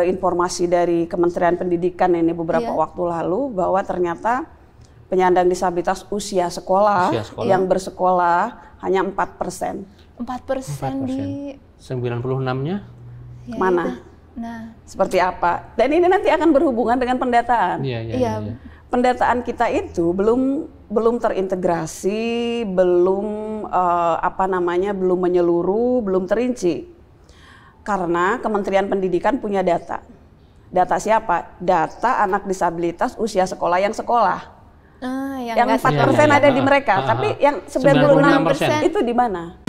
informasi dari Kementerian Pendidikan ini beberapa waktu lalu bahwa ternyata penyandang disabilitas usia sekolah yang bersekolah hanya 4%. 4% di 96-nya mana? Nah, seperti apa? Dan ini nanti akan berhubungan dengan pendataan. Iya. Pendataan kita itu belum terintegrasi, belum belum menyeluruh, belum terinci. Karena Kementerian Pendidikan punya data. Data siapa? Data anak disabilitas usia sekolah yang sekolah. Yang 4% ada di mereka, tapi yang 96% itu di mana?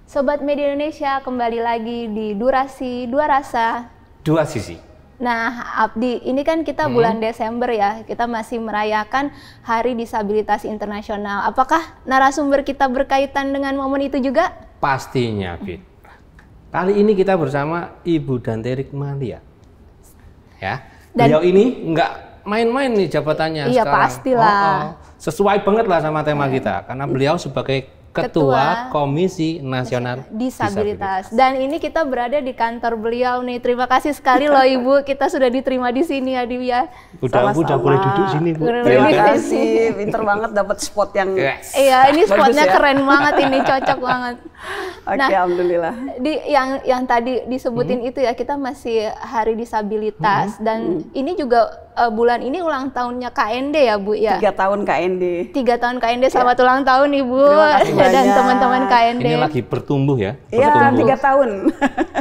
Sobat Media Indonesia, kembali lagi di Durasi Dua Rasa Dua Sisi. Nah, Abdi, ini kan kita bulan Desember ya, kita masih merayakan Hari Disabilitas Internasional. Apakah narasumber kita berkaitan dengan momen itu juga? Pastinya, Fit. Kali ini kita bersama Ibu Dante Rikmalia. Ya, beliau ini nggak main-main nih jabatannya iya, sekarang. Pastilah. Sesuai banget lah sama tema kita, karena beliau sebagai Ketua Komisi Nasional Disabilitas. Dan ini kita berada di kantor beliau nih. Terima kasih sekali loh Ibu, kita sudah diterima di sini ya, Di ya. Udah boleh duduk sini, Bu. Terima kasih, pinter banget dapat spot yang iya, ini spotnya keren banget, ini cocok banget. Oke, alhamdulillah. Yang tadi disebutin itu ya, kita masih Hari Disabilitas dan ini juga bulan ini ulang tahunnya KND ya, Bu ya. 3 tahun KND. 3 tahun KND, selamat ulang tahun Ibu dan teman-teman KND. Ini lagi bertumbuh ya? Iya, 3 tahun.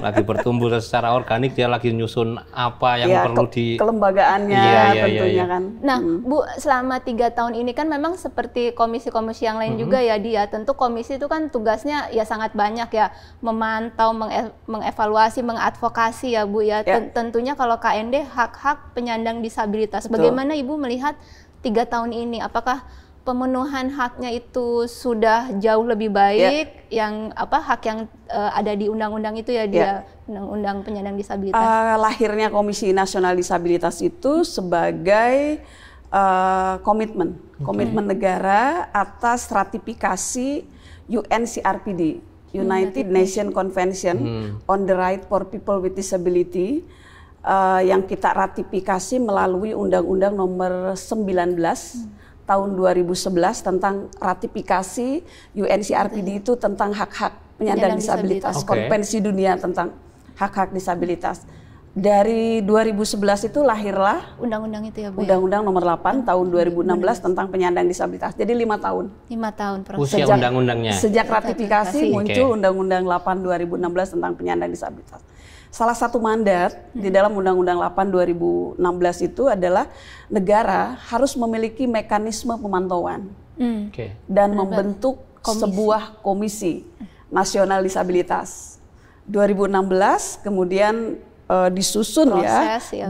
Lagi bertumbuh secara organik, dia lagi nyusun apa yang perlu di kelembagaannya tentunya kan. Nah, Bu, selama 3 tahun ini kan memang seperti komisi-komisi yang lain juga ya, dia tentu komisi itu kan tugasnya ya sangat banyak ya, memantau, mengevaluasi, mengadvokasi ya, Bu ya. Tentunya kalau KND hak-hak penyandang disabilitas. Betul. Bagaimana Ibu melihat 3 tahun ini? Apakah pemenuhan haknya itu sudah jauh lebih baik, yang hak yang ada di undang-undang itu ya, dia undang-undang penyandang disabilitas? Lahirnya Komisi Nasional Disabilitas itu sebagai komitmen negara atas ratifikasi UNCRPD, United Nations Convention on the Right for People with Disability, yang kita ratifikasi melalui Undang-Undang Nomor 19 tahun 2011 tentang ratifikasi UNCRPD itu tentang hak-hak penyandang disabilitas, Konvensi Dunia tentang hak-hak disabilitas. Dari 2011 itu lahirlah undang-undang itu ya, Bu. Undang-Undang Nomor 8 tahun 2016 tentang penyandang disabilitas. Jadi 5 tahun. 5 tahun proses. Usia undang-undangnya. Sejak ratifikasi muncul Undang-Undang 8 2016 tentang penyandang disabilitas. Salah satu mandat di dalam Undang-Undang 8 2016 itu adalah negara harus memiliki mekanisme pemantauan dan membentuk sebuah komisi nasional disabilitas. 2016 kemudian disusun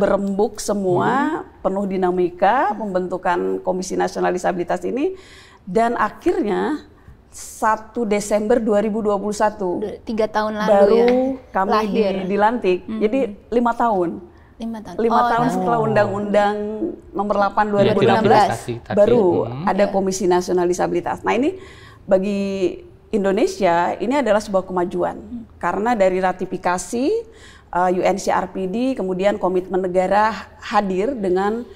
berembuk semua, penuh dinamika pembentukan Komisi Nasional Disabilitas ini, dan akhirnya 1 Desember 2021 3 tahun lalu baru ya, kami dilantik. Jadi 5 tahun. 5 tahun setelah Undang-Undang Nomor 8 2016 baru ada Komisi Nasional Disabilitas. Nah, ini bagi Indonesia ini adalah sebuah kemajuan karena dari ratifikasi UNCRPD kemudian komitmen negara hadir dengan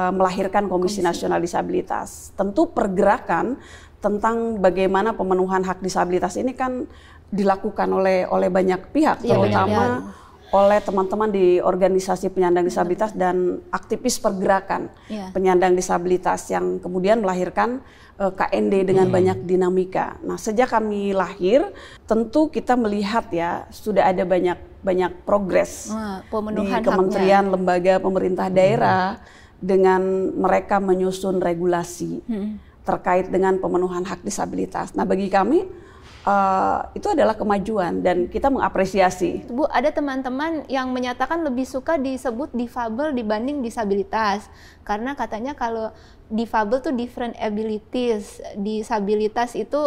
melahirkan Komisi Nasional Disabilitas. Tentu pergerakan tentang bagaimana pemenuhan hak disabilitas ini kan dilakukan oleh banyak pihak, terutama oleh teman-teman di organisasi penyandang disabilitas dan aktivis pergerakan penyandang disabilitas yang kemudian melahirkan KND dengan banyak dinamika. Nah, sejak kami lahir, tentu kita melihat ya sudah ada banyak progres di kementerian, lembaga pemerintah daerah dengan mereka menyusun regulasi terkait dengan pemenuhan hak disabilitas. Nah, bagi kami itu adalah kemajuan dan kita mengapresiasi. Bu, ada teman-teman yang menyatakan lebih suka disebut difabel dibanding disabilitas. Karena katanya kalau difabel tuh different abilities, disabilitas itu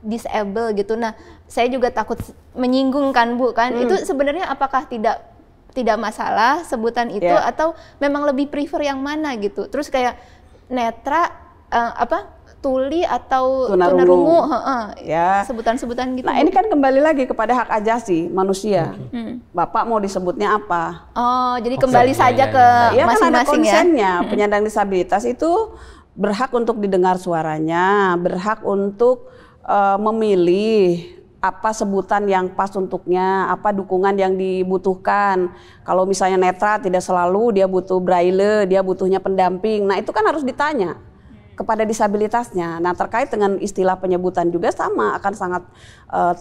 disable gitu. Nah, saya juga takut menyinggung kan, Bu, kan. Itu sebenarnya apakah tidak masalah sebutan itu atau memang lebih prefer yang mana gitu. Terus kayak netra tuli atau tunarungu, ya. Sebutan-sebutan gitu. Nah, ini kan kembali lagi kepada hak ajasi manusia. Bapak mau disebutnya apa? Oh, jadi kembali saja ke masing-masing kan ada konsennya. Penyandang disabilitas itu berhak untuk didengar suaranya, berhak untuk memilih apa sebutan yang pas untuknya, apa dukungan yang dibutuhkan. Kalau misalnya netra tidak selalu, dia butuh braille, dia butuhnya pendamping. Nah, itu kan harus ditanya kepada disabilitasnya. Nah, terkait dengan istilah penyebutan juga sama, akan sangat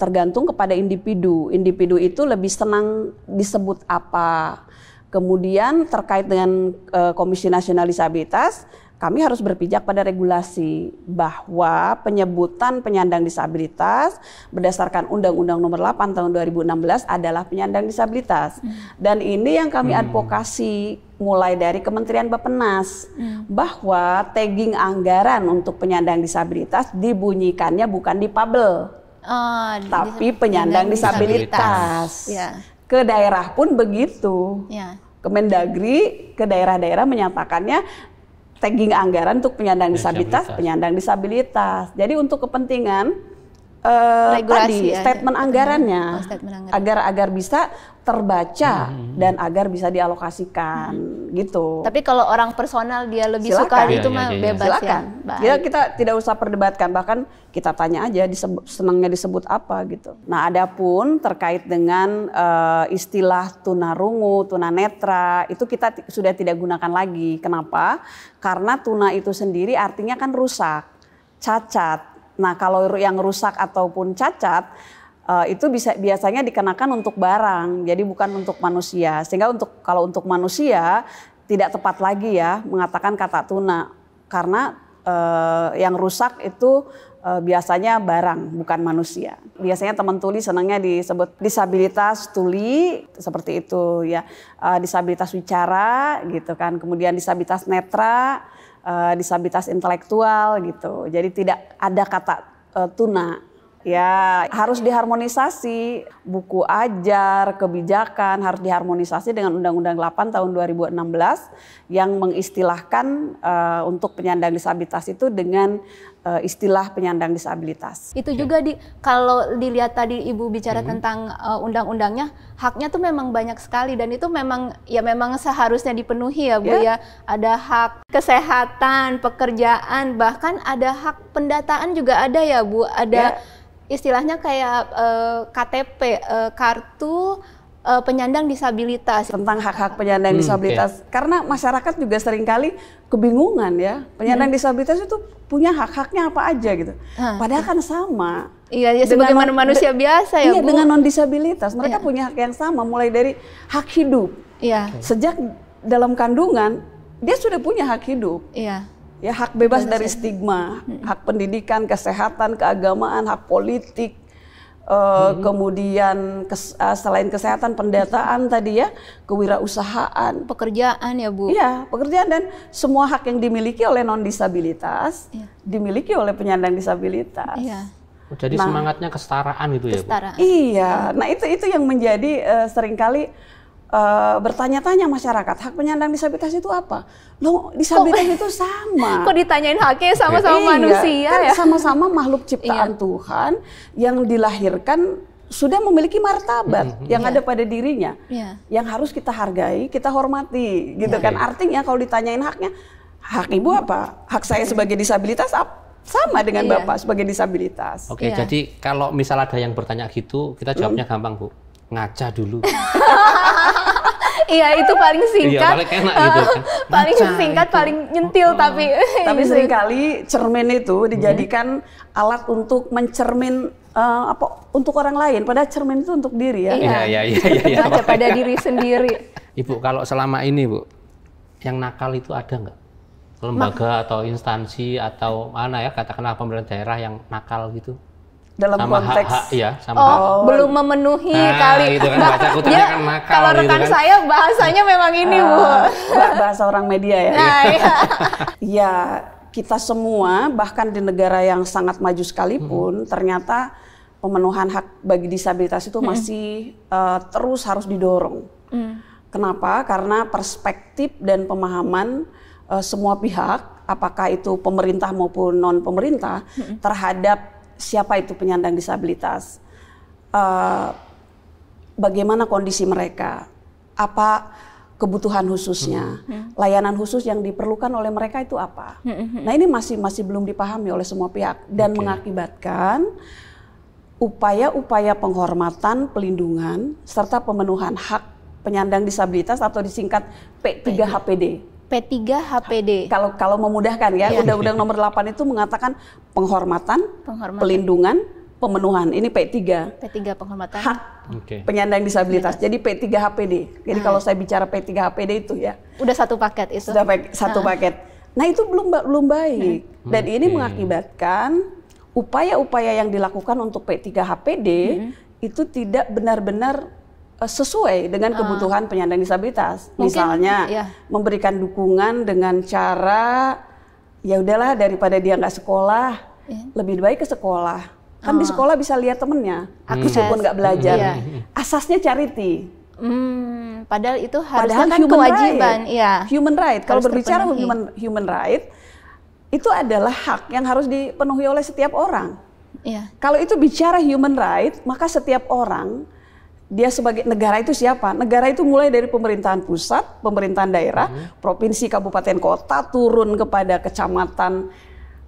tergantung kepada individu. Individu itu lebih senang disebut apa. Kemudian terkait dengan Komisi Nasional Disabilitas, kami harus berpijak pada regulasi bahwa penyebutan penyandang disabilitas berdasarkan Undang-Undang Nomor 8 Tahun 2016 adalah penyandang disabilitas. Dan ini yang kami advokasi mulai dari Kementerian Bappenas bahwa tagging anggaran untuk penyandang disabilitas dibunyikannya bukan difabel, tapi penyandang disabilitas. Ke daerah pun begitu. Kemendagri ke daerah-daerah menyatakannya tagging anggaran untuk penyandang disabilitas. Jadi untuk kepentingan tadi statement anggarannya, agar bisa terbaca dan agar bisa dialokasikan gitu. Tapi kalau orang personal dia lebih suka itu mah bebas. Silakan. Ya, kita tidak usah perdebatkan, bahkan kita tanya aja senangnya disebut apa gitu. Nah, adapun terkait dengan istilah tunarungu, tunanetra itu kita sudah tidak gunakan lagi. Kenapa? Karena tuna itu sendiri artinya kan rusak, cacat. Nah, kalau yang rusak ataupun cacat itu biasanya dikenakan untuk barang, jadi bukan untuk manusia. Sehingga kalau untuk manusia tidak tepat lagi ya mengatakan kata tuna, karena yang rusak itu biasanya barang, bukan manusia. Biasanya teman tuli senangnya disebut disabilitas tuli seperti itu ya, disabilitas wicara gitu kan, kemudian disabilitas netra, disabilitas intelektual gitu. Jadi tidak ada kata tuna. Ya, harus diharmonisasi, buku ajar, kebijakan harus diharmonisasi dengan Undang-Undang 8 tahun 2016 yang mengistilahkan untuk penyandang disabilitas itu dengan istilah penyandang disabilitas. Itu juga kalau dilihat tadi Ibu bicara tentang undang-undangnya, haknya tuh memang banyak sekali dan itu memang seharusnya dipenuhi ya Bu ya. Ada hak kesehatan, pekerjaan, bahkan ada hak pendataan juga ada ya Bu. Ada istilahnya kayak KTP, kartu penyandang disabilitas. Tentang hak-hak penyandang disabilitas, karena masyarakat juga seringkali kebingungan ya, penyandang disabilitas itu punya hak-haknya apa aja gitu. Padahal kan sama. Iya, ya sebagaimana manusia biasa ya Bu. Dengan non-disabilitas, mereka punya hak yang sama, mulai dari hak hidup. Sejak dalam kandungan, dia sudah punya hak hidup. Ya, hak bebas dari stigma, hak pendidikan, kesehatan, keagamaan, hak politik, kemudian selain kesehatan, pendataan tadi ya, kewirausahaan, pekerjaan ya Bu. Iya, pekerjaan dan semua hak yang dimiliki oleh non-disabilitas dimiliki oleh penyandang disabilitas. Jadi semangatnya kesetaraan gitu ya Bu. Iya, nah itu yang menjadi seringkali bertanya-tanya masyarakat, hak penyandang disabilitas itu apa? Loh, disabilitas itu sama. Kok ditanyain haknya sama-sama manusia kan ya? Sama-sama makhluk ciptaan Tuhan yang dilahirkan sudah memiliki martabat yang ada pada dirinya, yang harus kita hargai, kita hormati, gitu kan? Artinya kalau ditanyain haknya, hak ibu apa? Hak saya sebagai disabilitas sama dengan bapak sebagai disabilitas. Oke, jadi kalau misal ada yang bertanya gitu, kita jawabnya gampang Bu. Ngaca dulu. Iya, itu paling singkat. Paling enak gitu kan. Paling singkat, paling nyentil tapi seringkali cermin itu dijadikan alat untuk mencermin untuk orang lain, padahal cermin itu untuk diri ya. Iya. Baca pada diri sendiri. Ibu, kalau selama ini Bu, yang nakal itu ada nggak? Lembaga atau instansi atau mana ya, katakanlah pemerintah daerah yang nakal gitu? Dalam sama konteks belum memenuhi kali itu kan baca kutubnya kan nakal kalau rekan gitu kan. Saya bahasanya memang ini Bu, bahasa orang media ya. Ya, kita semua bahkan di negara yang sangat maju sekalipun ternyata pemenuhan hak bagi disabilitas itu masih terus harus didorong. Kenapa? Karena perspektif dan pemahaman semua pihak apakah itu pemerintah maupun non pemerintah terhadap siapa itu penyandang disabilitas, bagaimana kondisi mereka, apa kebutuhan khususnya, layanan khusus yang diperlukan oleh mereka itu apa. Nah ini masih belum dipahami oleh semua pihak dan mengakibatkan upaya-upaya penghormatan, pelindungan, serta pemenuhan hak penyandang disabilitas atau disingkat P3HPD. P3HPD. Kalau memudahkan ya, Undang-Undang Nomor 8 itu mengatakan penghormatan, pelindungan, pemenuhan. Ini P3. P3 penghormatan. Hak penyandang disabilitas. Jadi P3HPD. Jadi kalau saya bicara P3HPD itu ya. Udah satu paket itu. Sudah satu paket. Nah itu belum baik. Dan ini mengakibatkan upaya-upaya yang dilakukan untuk P3HPD itu tidak benar-benar sesuai dengan kebutuhan penyandang disabilitas. Misalnya memberikan dukungan dengan cara ya udahlah daripada dia nggak sekolah, lebih baik ke sekolah. Kan di sekolah bisa lihat temennya, meskipun nggak belajar. Asasnya charity. Padahal itu harusnya kan kewajiban. Human right. Kalau berbicara human right, itu adalah hak yang harus dipenuhi oleh setiap orang. Kalau itu bicara human right, maka setiap orang, dia sebagai negara itu siapa? Negara itu mulai dari pemerintahan pusat, pemerintahan daerah, provinsi, kabupaten, kota, turun kepada kecamatan,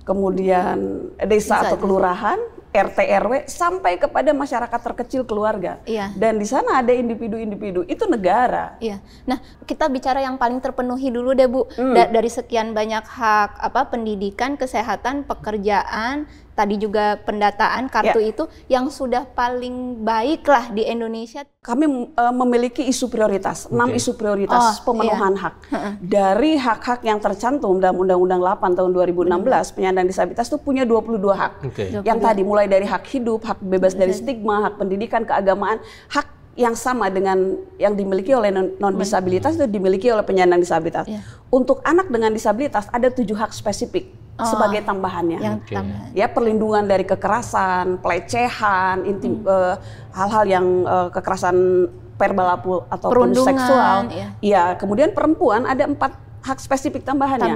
kemudian desa atau kelurahan, RT RW, sampai kepada masyarakat terkecil, keluarga. Dan di sana ada individu-individu, itu negara. Nah, kita bicara yang paling terpenuhi dulu deh Bu. Dari sekian banyak hak pendidikan, kesehatan, pekerjaan, tadi juga pendataan kartu itu yang sudah paling baik lah di Indonesia. Kami memiliki isu prioritas, 6 isu prioritas pemenuhan hak. Dari hak-hak yang tercantum dalam Undang-Undang 8 tahun 2016, penyandang disabilitas itu punya 22 hak. Yang tadi mulai dari hak hidup, hak bebas dari stigma, hak pendidikan, keagamaan, hak yang sama dengan yang dimiliki oleh non-disabilitas itu dimiliki oleh penyandang disabilitas. Untuk anak dengan disabilitas ada 7 hak spesifik sebagai tambahannya. Ya, perlindungan dari kekerasan, pelecehan, hal-hal yang kekerasan verbal ataupun seksual. Kemudian perempuan ada 4 hak spesifik tambahannya.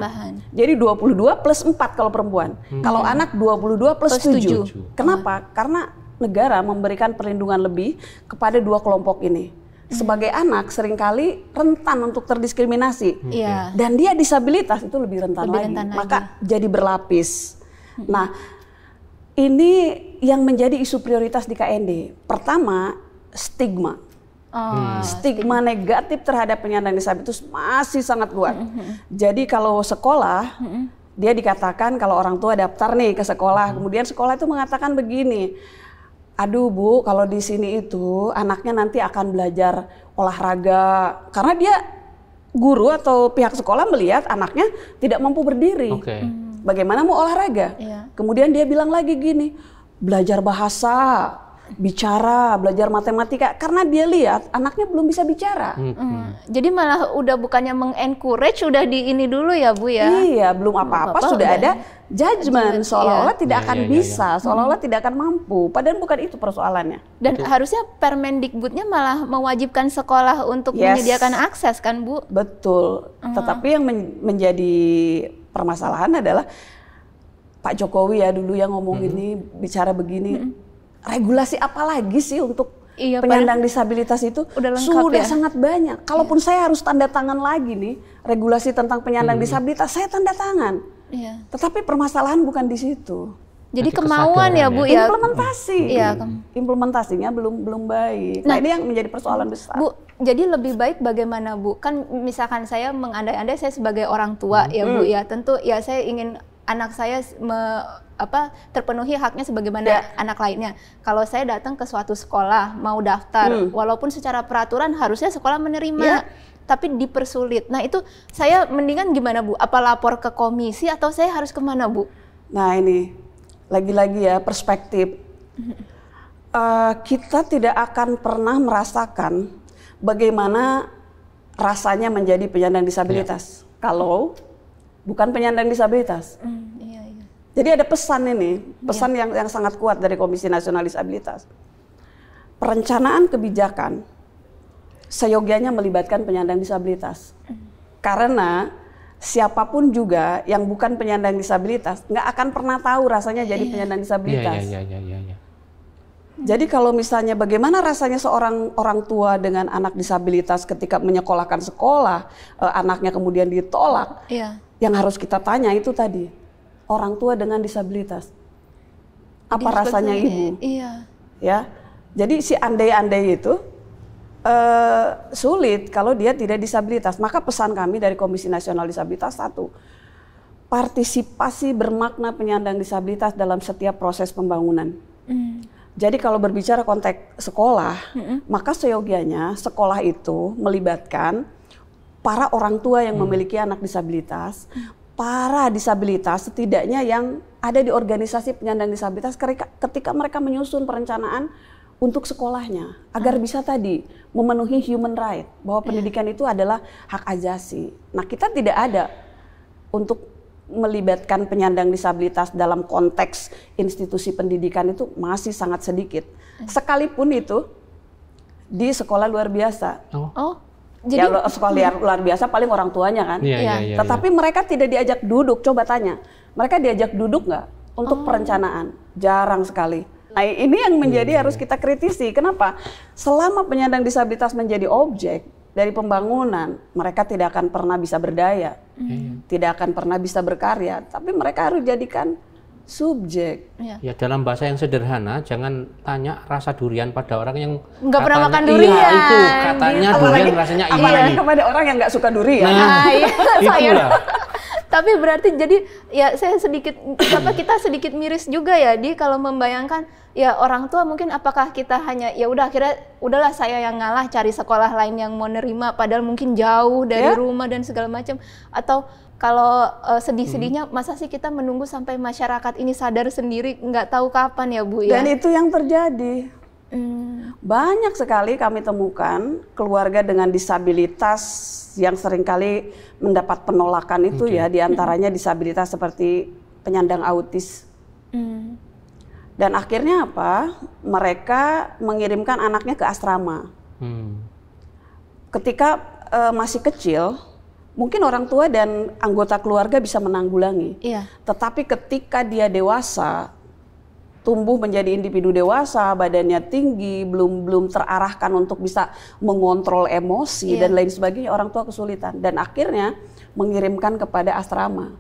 Jadi 22 plus 4 kalau perempuan. Kalau anak 22 plus 7. Kenapa? Karena negara memberikan perlindungan lebih kepada 2 kelompok ini. Sebagai anak seringkali rentan untuk terdiskriminasi. Dan dia disabilitas itu lebih rentan lagi. Maka jadi berlapis. Nah, ini yang menjadi isu prioritas di KND. Pertama, stigma. Stigma negatif terhadap penyandang disabilitas masih sangat kuat. Jadi kalau sekolah, dia dikatakan kalau orang tua daftar nih ke sekolah, kemudian sekolah itu mengatakan begini, aduh Bu, kalau di sini itu anaknya nanti akan belajar olahraga, karena dia guru atau pihak sekolah melihat anaknya tidak mampu berdiri. Bagaimana mau olahraga? Kemudian dia bilang lagi gini, belajar bahasa, bicara, belajar matematika, karena dia lihat anaknya belum bisa bicara. Jadi malah udah bukannya mengencourage, udah di ini dulu ya Bu ya? Iya, belum apa-apa sudah ada judgement seolah-olah tidak akan bisa, seolah-olah tidak akan mampu. Padahal bukan itu persoalannya. Dan harusnya Permendikbudnya malah mewajibkan sekolah untuk menyediakan akses kan Bu? Betul. Tetapi yang menjadi permasalahan adalah Pak Jokowi ya dulu yang ngomong ini, bicara begini. Regulasi apa lagi sih untuk penyandang disabilitas itu? Sudah sangat banyak. Kalaupun saya harus tanda tangan lagi nih, regulasi tentang penyandang disabilitas, saya tanda tangan. Tetapi permasalahan bukan di situ. Jadi kemauan ya Bu ya? Implementasi. Implementasinya belum baik. Nah ini yang menjadi persoalan besar. Bu, jadi lebih baik bagaimana Bu? Kan misalkan saya mengandai-andai saya sebagai orang tua ya Bu ya, tentu ya saya ingin anak saya terpenuhi haknya sebagaimana anak lainnya. Kalau saya datang ke suatu sekolah mau daftar, walaupun secara peraturan harusnya sekolah menerima, tapi dipersulit. Nah itu saya mendingan gimana Bu? Apa lapor ke komisi atau saya harus kemana Bu? Nah ini lagi-lagi ya perspektif. Kita tidak akan pernah merasakan bagaimana rasanya menjadi penyandang disabilitas kalau bukan penyandang disabilitas. Jadi ada pesan ini, pesan yang sangat kuat dari Komisi Nasional Disabilitas. Perencanaan kebijakan seyogianya melibatkan penyandang disabilitas. Karena siapapun juga yang bukan penyandang disabilitas nggak akan pernah tahu rasanya jadi penyandang disabilitas. Jadi kalau misalnya bagaimana rasanya seorang orang tua dengan anak disabilitas ketika menyekolahkan sekolah, anaknya kemudian ditolak, yang harus kita tanya itu tadi, orang tua dengan disabilitas, apa rasanya ibu? Ya, jadi si andai-andai itu sulit kalau dia tidak disabilitas. Maka pesan kami dari Komisi Nasional Disabilitas, satu, partisipasi bermakna penyandang disabilitas dalam setiap proses pembangunan. Jadi kalau berbicara konteks sekolah, maka seyogianya sekolah itu melibatkan para orang tua yang memiliki anak disabilitas, para disabilitas setidaknya yang ada di organisasi penyandang disabilitas ketika mereka menyusun perencanaan untuk sekolahnya, agar bisa tadi memenuhi human right, bahwa pendidikan itu adalah hak ajasi. Nah, kita tidak ada untuk melibatkan penyandang disabilitas dalam konteks institusi pendidikan, itu masih sangat sedikit. Sekalipun itu di sekolah luar biasa. Jadi ya, sekolah luar biasa paling orang tuanya kan. Tetapi mereka tidak diajak duduk, coba tanya. Mereka diajak duduk nggak untuk perencanaan? Jarang sekali. Nah, ini yang menjadi harus kita kritisi. Kenapa? Selama penyandang disabilitas menjadi objek dari pembangunan, mereka tidak akan pernah bisa berdaya, tidak akan pernah bisa berkarya, tapi mereka harus jadikan subjek. Ya, dalam bahasa yang sederhana, jangan tanya rasa durian pada orang yang nggak pernah makan durian. Iya, itu katanya durian rasanya ini. Apalagi kepada orang yang nggak suka durian. Itulah. Tapi berarti jadi ya saya sedikit kita sedikit miris juga ya kalau membayangkan ya orang tua mungkin apakah kita hanya ya udah akhirnya udahlah saya yang ngalah cari sekolah lain yang mau nerima padahal mungkin jauh dari rumah dan segala macam, atau kalau sedih-sedihnya masa sih kita menunggu sampai masyarakat ini sadar sendiri, nggak tahu kapan ya Bu ya. Dan itu yang terjadi. Banyak sekali kami temukan keluarga dengan disabilitas yang seringkali mendapat penolakan itu ya, diantaranya disabilitas seperti penyandang autis. Dan akhirnya apa? Mereka mengirimkan anaknya ke asrama. Ketika masih kecil, mungkin orang tua dan anggota keluarga bisa menanggulangi. Tetapi ketika dia dewasa, tumbuh menjadi individu dewasa, badannya tinggi, belum terarahkan untuk bisa mengontrol emosi dan lain sebagainya, orang tua kesulitan dan akhirnya mengirimkan kepada asrama.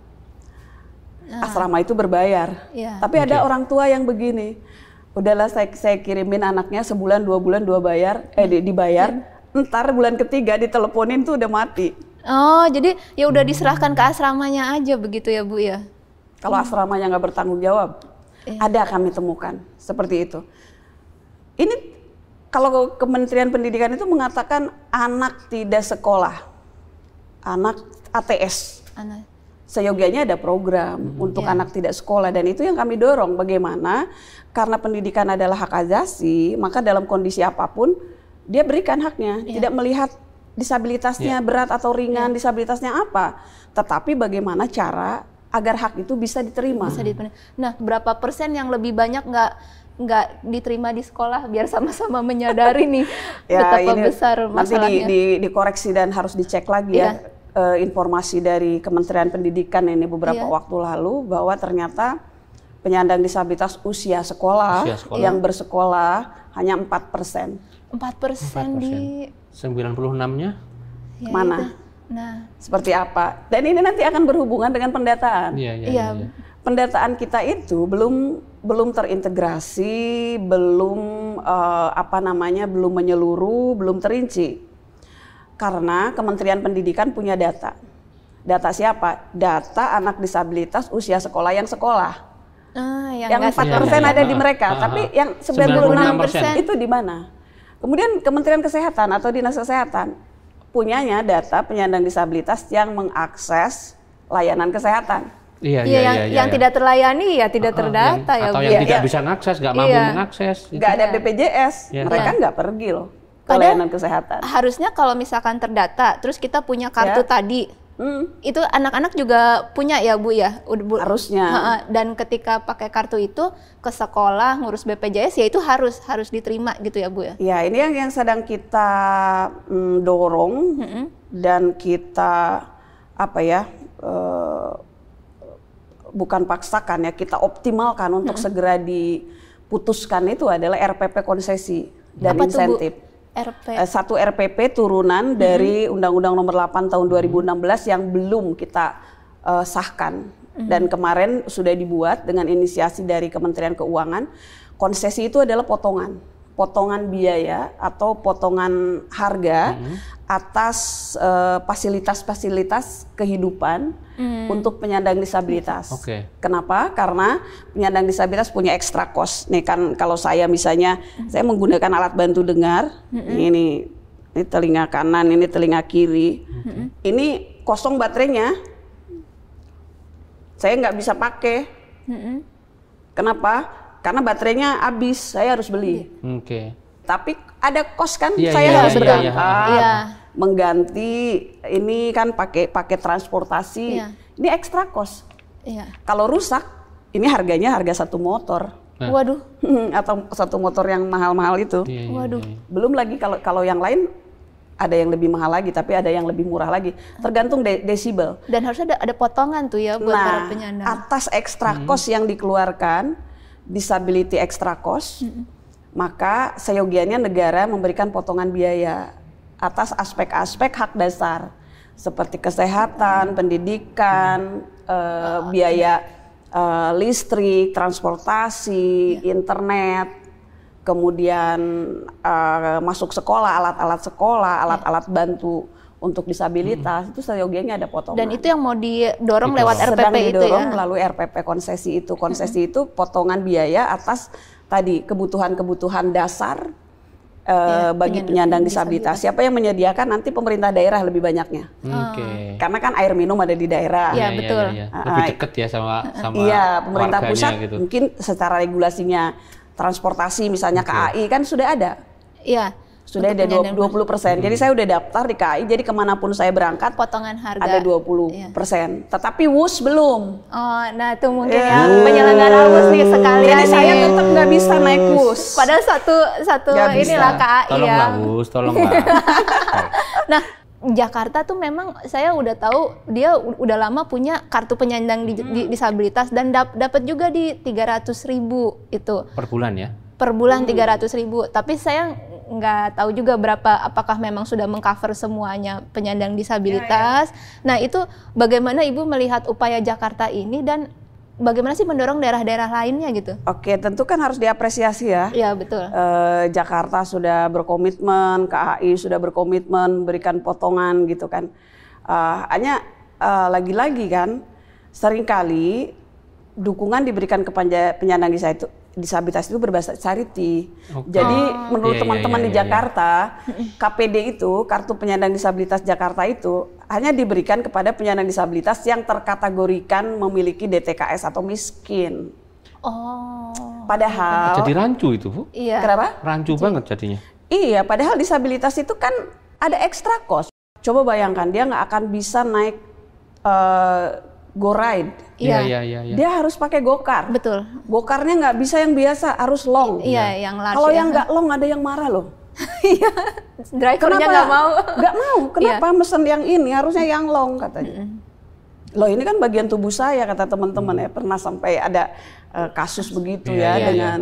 Asrama itu berbayar, tapi ada orang tua yang begini, udahlah saya kirimin anaknya sebulan 2 bulan dibayar, ntar bulan ketiga diteleponin tuh udah mati. Oh, jadi ya udah diserahkan ke asramanya aja begitu ya Bu ya? Kalau asramanya nggak bertanggung jawab, ada kami temukan seperti itu. Ini kalau Kementerian Pendidikan itu mengatakan anak tidak sekolah, anak ATS. Seyogianya ada program untuk anak tidak sekolah, dan itu yang kami dorong. Bagaimana? Karena pendidikan adalah hak asasi, maka dalam kondisi apapun dia berikan haknya, tidak melihat disabilitasnya berat atau ringan, disabilitasnya apa, tetapi bagaimana cara agar hak itu bisa diterima. Nah, berapa persen yang lebih banyak nggak diterima di sekolah, biar sama-sama menyadari nih betapa besar masalahnya. Nanti dikoreksi dan harus dicek lagi ya. Informasi dari Kementerian Pendidikan ini beberapa waktu lalu bahwa ternyata penyandang disabilitas usia sekolah yang bersekolah hanya 4%. 4% di 96-nya mana? Nah, seperti apa? Dan ini nanti akan berhubungan dengan pendataan. Pendataan kita itu belum terintegrasi, belum belum menyeluruh, belum terinci. Karena Kementerian Pendidikan punya data. Data siapa? Data anak disabilitas usia sekolah yang sekolah. Yang 4% ada di mereka, tapi yang 96% itu di mana? Kemudian Kementerian Kesehatan atau Dinas Kesehatan punyanya data penyandang disabilitas yang mengakses layanan kesehatan. Yang tidak terlayani ya tidak terdata atau yang tidak bisa mengakses, nggak mampu mengakses. Nggak ada BPJS, mereka nggak pergi loh ke layanan kesehatan. Harusnya kalau misalkan terdata, terus kita punya kartu tadi, itu anak-anak juga punya ya Bu ya? Harusnya. Dan ketika pakai kartu itu ke sekolah ngurus BPJS ya itu harus diterima gitu ya Bu ya? Ya, ini yang sedang kita dorong dan kita bukan paksakan ya, kita optimalkan untuk segera diputuskan itu adalah RPP konsesi dan insentif. Satu RPP turunan dari Undang-Undang Nomor 8 Tahun 2016 yang belum kita sahkan dan kemarin sudah dibuat dengan inisiasi dari Kementerian Keuangan. Konsesi itu adalah potongan biaya atau potongan harga atas fasilitas-fasilitas kehidupan untuk penyandang disabilitas. Kenapa? Karena penyandang disabilitas punya extra cost. Nih kan kalau saya misalnya saya menggunakan alat bantu dengar, ini telinga kanan, ini telinga kiri, ini kosong baterainya, saya nggak bisa pakai. Kenapa? Karena baterainya habis, saya harus beli. Tapi ada kos kan, saya harus berangkat, mengganti ini kan pakai transportasi, ini ekstra kos. Kalau rusak, ini harganya harga satu motor. Waduh. Atau satu motor yang mahal-mahal itu. Waduh. Belum lagi kalau yang lain ada yang lebih mahal lagi, tapi ada yang lebih murah lagi. Tergantung desibel. Dan harusnya ada potongan tuh ya buat para penyandang. Atas ekstra kos yang dikeluarkan, disability extra cost, maka seyogianya negara memberikan potongan biaya atas aspek-aspek hak dasar seperti kesehatan, pendidikan, biaya listrik, transportasi, internet, kemudian masuk sekolah, alat-alat sekolah, alat-alat bantu untuk disabilitas, itu seyogianya ada potongan. Dan itu yang mau didorong lewat RPP sedang itu didorong ya? melalui RPP konsesi itu. Konsesi itu potongan biaya atas tadi kebutuhan-kebutuhan dasar bagi penyandang disabilitas. Siapa yang menyediakan? Nanti pemerintah daerah lebih banyaknya. Karena kan air minum ada di daerah. Iya, betul. Lebih dekat ya sama pemerintah pusat gitu. mungkin secara regulasinya transportasi misalnya KAI kan sudah ada. Iya. Sudah ada 20%. Jadi saya udah daftar di KAI, jadi kemanapun saya berangkat potongan harga ada 20%. Tetapi WUS belum. Oh, nah itu mungkin ya penyelenggara WUS nih sekalian. Jadi saya tetap nggak bisa naik WUS. Padahal satu inilah KAI ya. Tolonglah WUS, tolonglah. Nah, Jakarta tuh memang saya udah tahu dia udah lama punya kartu penyandang disabilitas dan dapat juga di 300.000 itu. Per bulan ya? Per bulan 300.000. Tapi saya nggak tahu juga apakah memang sudah mengcover semuanya penyandang disabilitas. Nah itu bagaimana Ibu melihat upaya Jakarta ini dan bagaimana sih mendorong daerah-daerah lainnya gitu? Oke, tentu kan harus diapresiasi ya. Iya betul. Jakarta sudah berkomitmen, KAI sudah berkomitmen berikan potongan gitu kan. Hanya lagi-lagi kan seringkali dukungan diberikan kepada penyandang disabilitas itu berbasis charity. Jadi menurut teman-teman di Jakarta, KPD itu, Kartu Penyandang Disabilitas Jakarta itu hanya diberikan kepada penyandang disabilitas yang terkategorikan memiliki DTKS atau miskin. Padahal jadi rancu itu, Bu? Iya. Kenapa? Rancu banget jadinya. Iya, padahal disabilitas itu kan ada extra cost. Coba bayangkan dia nggak akan bisa naik go ride. Iya. Dia harus pakai gokar. Betul. Gokarnya nggak bisa yang biasa, harus long. Iya, yang large. Kalau yang nggak long ada yang marah loh. Iya. Drivernya nggak mau. Nggak mau. Kenapa mesen yang ini? Harusnya yang long katanya. Loh ini kan bagian tubuh saya kata teman-teman ya. Pernah sampai ada kasus begitu dengan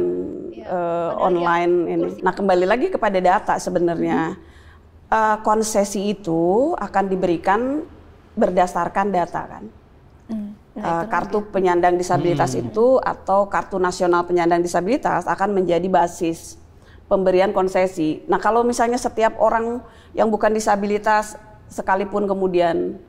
online ini. Nah kembali lagi kepada data sebenarnya. Konsesi itu akan diberikan berdasarkan data kan. Kartu penyandang disabilitas itu atau kartu nasional penyandang disabilitas akan menjadi basis pemberian konsesi. Nah kalau misalnya setiap orang yang bukan disabilitas sekalipun kemudian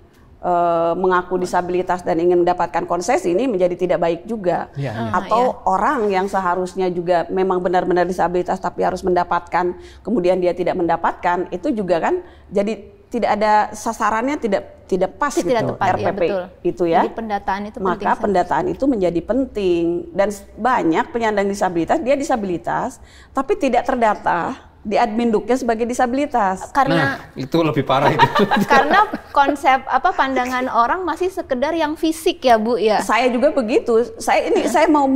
mengaku disabilitas dan ingin mendapatkan konsesi, ini menjadi tidak baik juga. Atau orang yang seharusnya juga memang benar-benar disabilitas tapi harus mendapatkan, kemudian dia tidak mendapatkan, itu juga kan jadi tidak ada sasarannya, tidak pas gitu tepat, RPP itu ya. Jadi pendataan itu penting. Maka pendataan itu menjadi penting dan banyak penyandang disabilitas dia disabilitas tapi tidak terdata di Adminduknya sebagai disabilitas. Karena itu lebih parah itu. Karena konsep pandangan orang masih sekedar yang fisik ya Bu ya. Saya juga begitu. Saya mau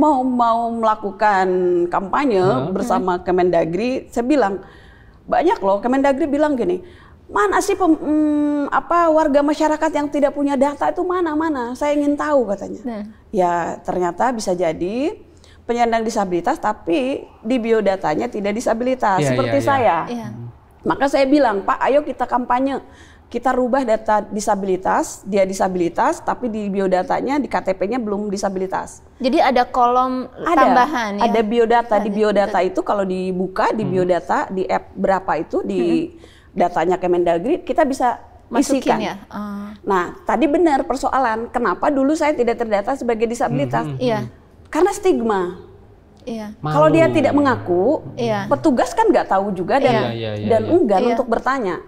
melakukan kampanye bersama Kemendagri. Saya bilang banyak loh Kemendagri bilang gini. mana sih warga masyarakat yang tidak punya data itu mana? Saya ingin tahu katanya. Ya ternyata bisa jadi penyandang disabilitas tapi di biodatanya tidak disabilitas seperti saya. Maka saya bilang, Pak, ayo kita kampanye. Kita rubah data disabilitas, dia disabilitas, tapi di biodatanya, di KTP-nya belum disabilitas. Jadi ada kolom tambahan ya? Ada biodata, di biodata itu kalau dibuka di biodata, di app berapa itu, di datanya Kemendagri, kita bisa isikan. Ya? Nah, tadi benar persoalan, kenapa dulu saya tidak terdata sebagai disabilitas? Karena stigma. Kalau dia tidak mengaku, petugas kan nggak tahu juga dan enggan untuk bertanya.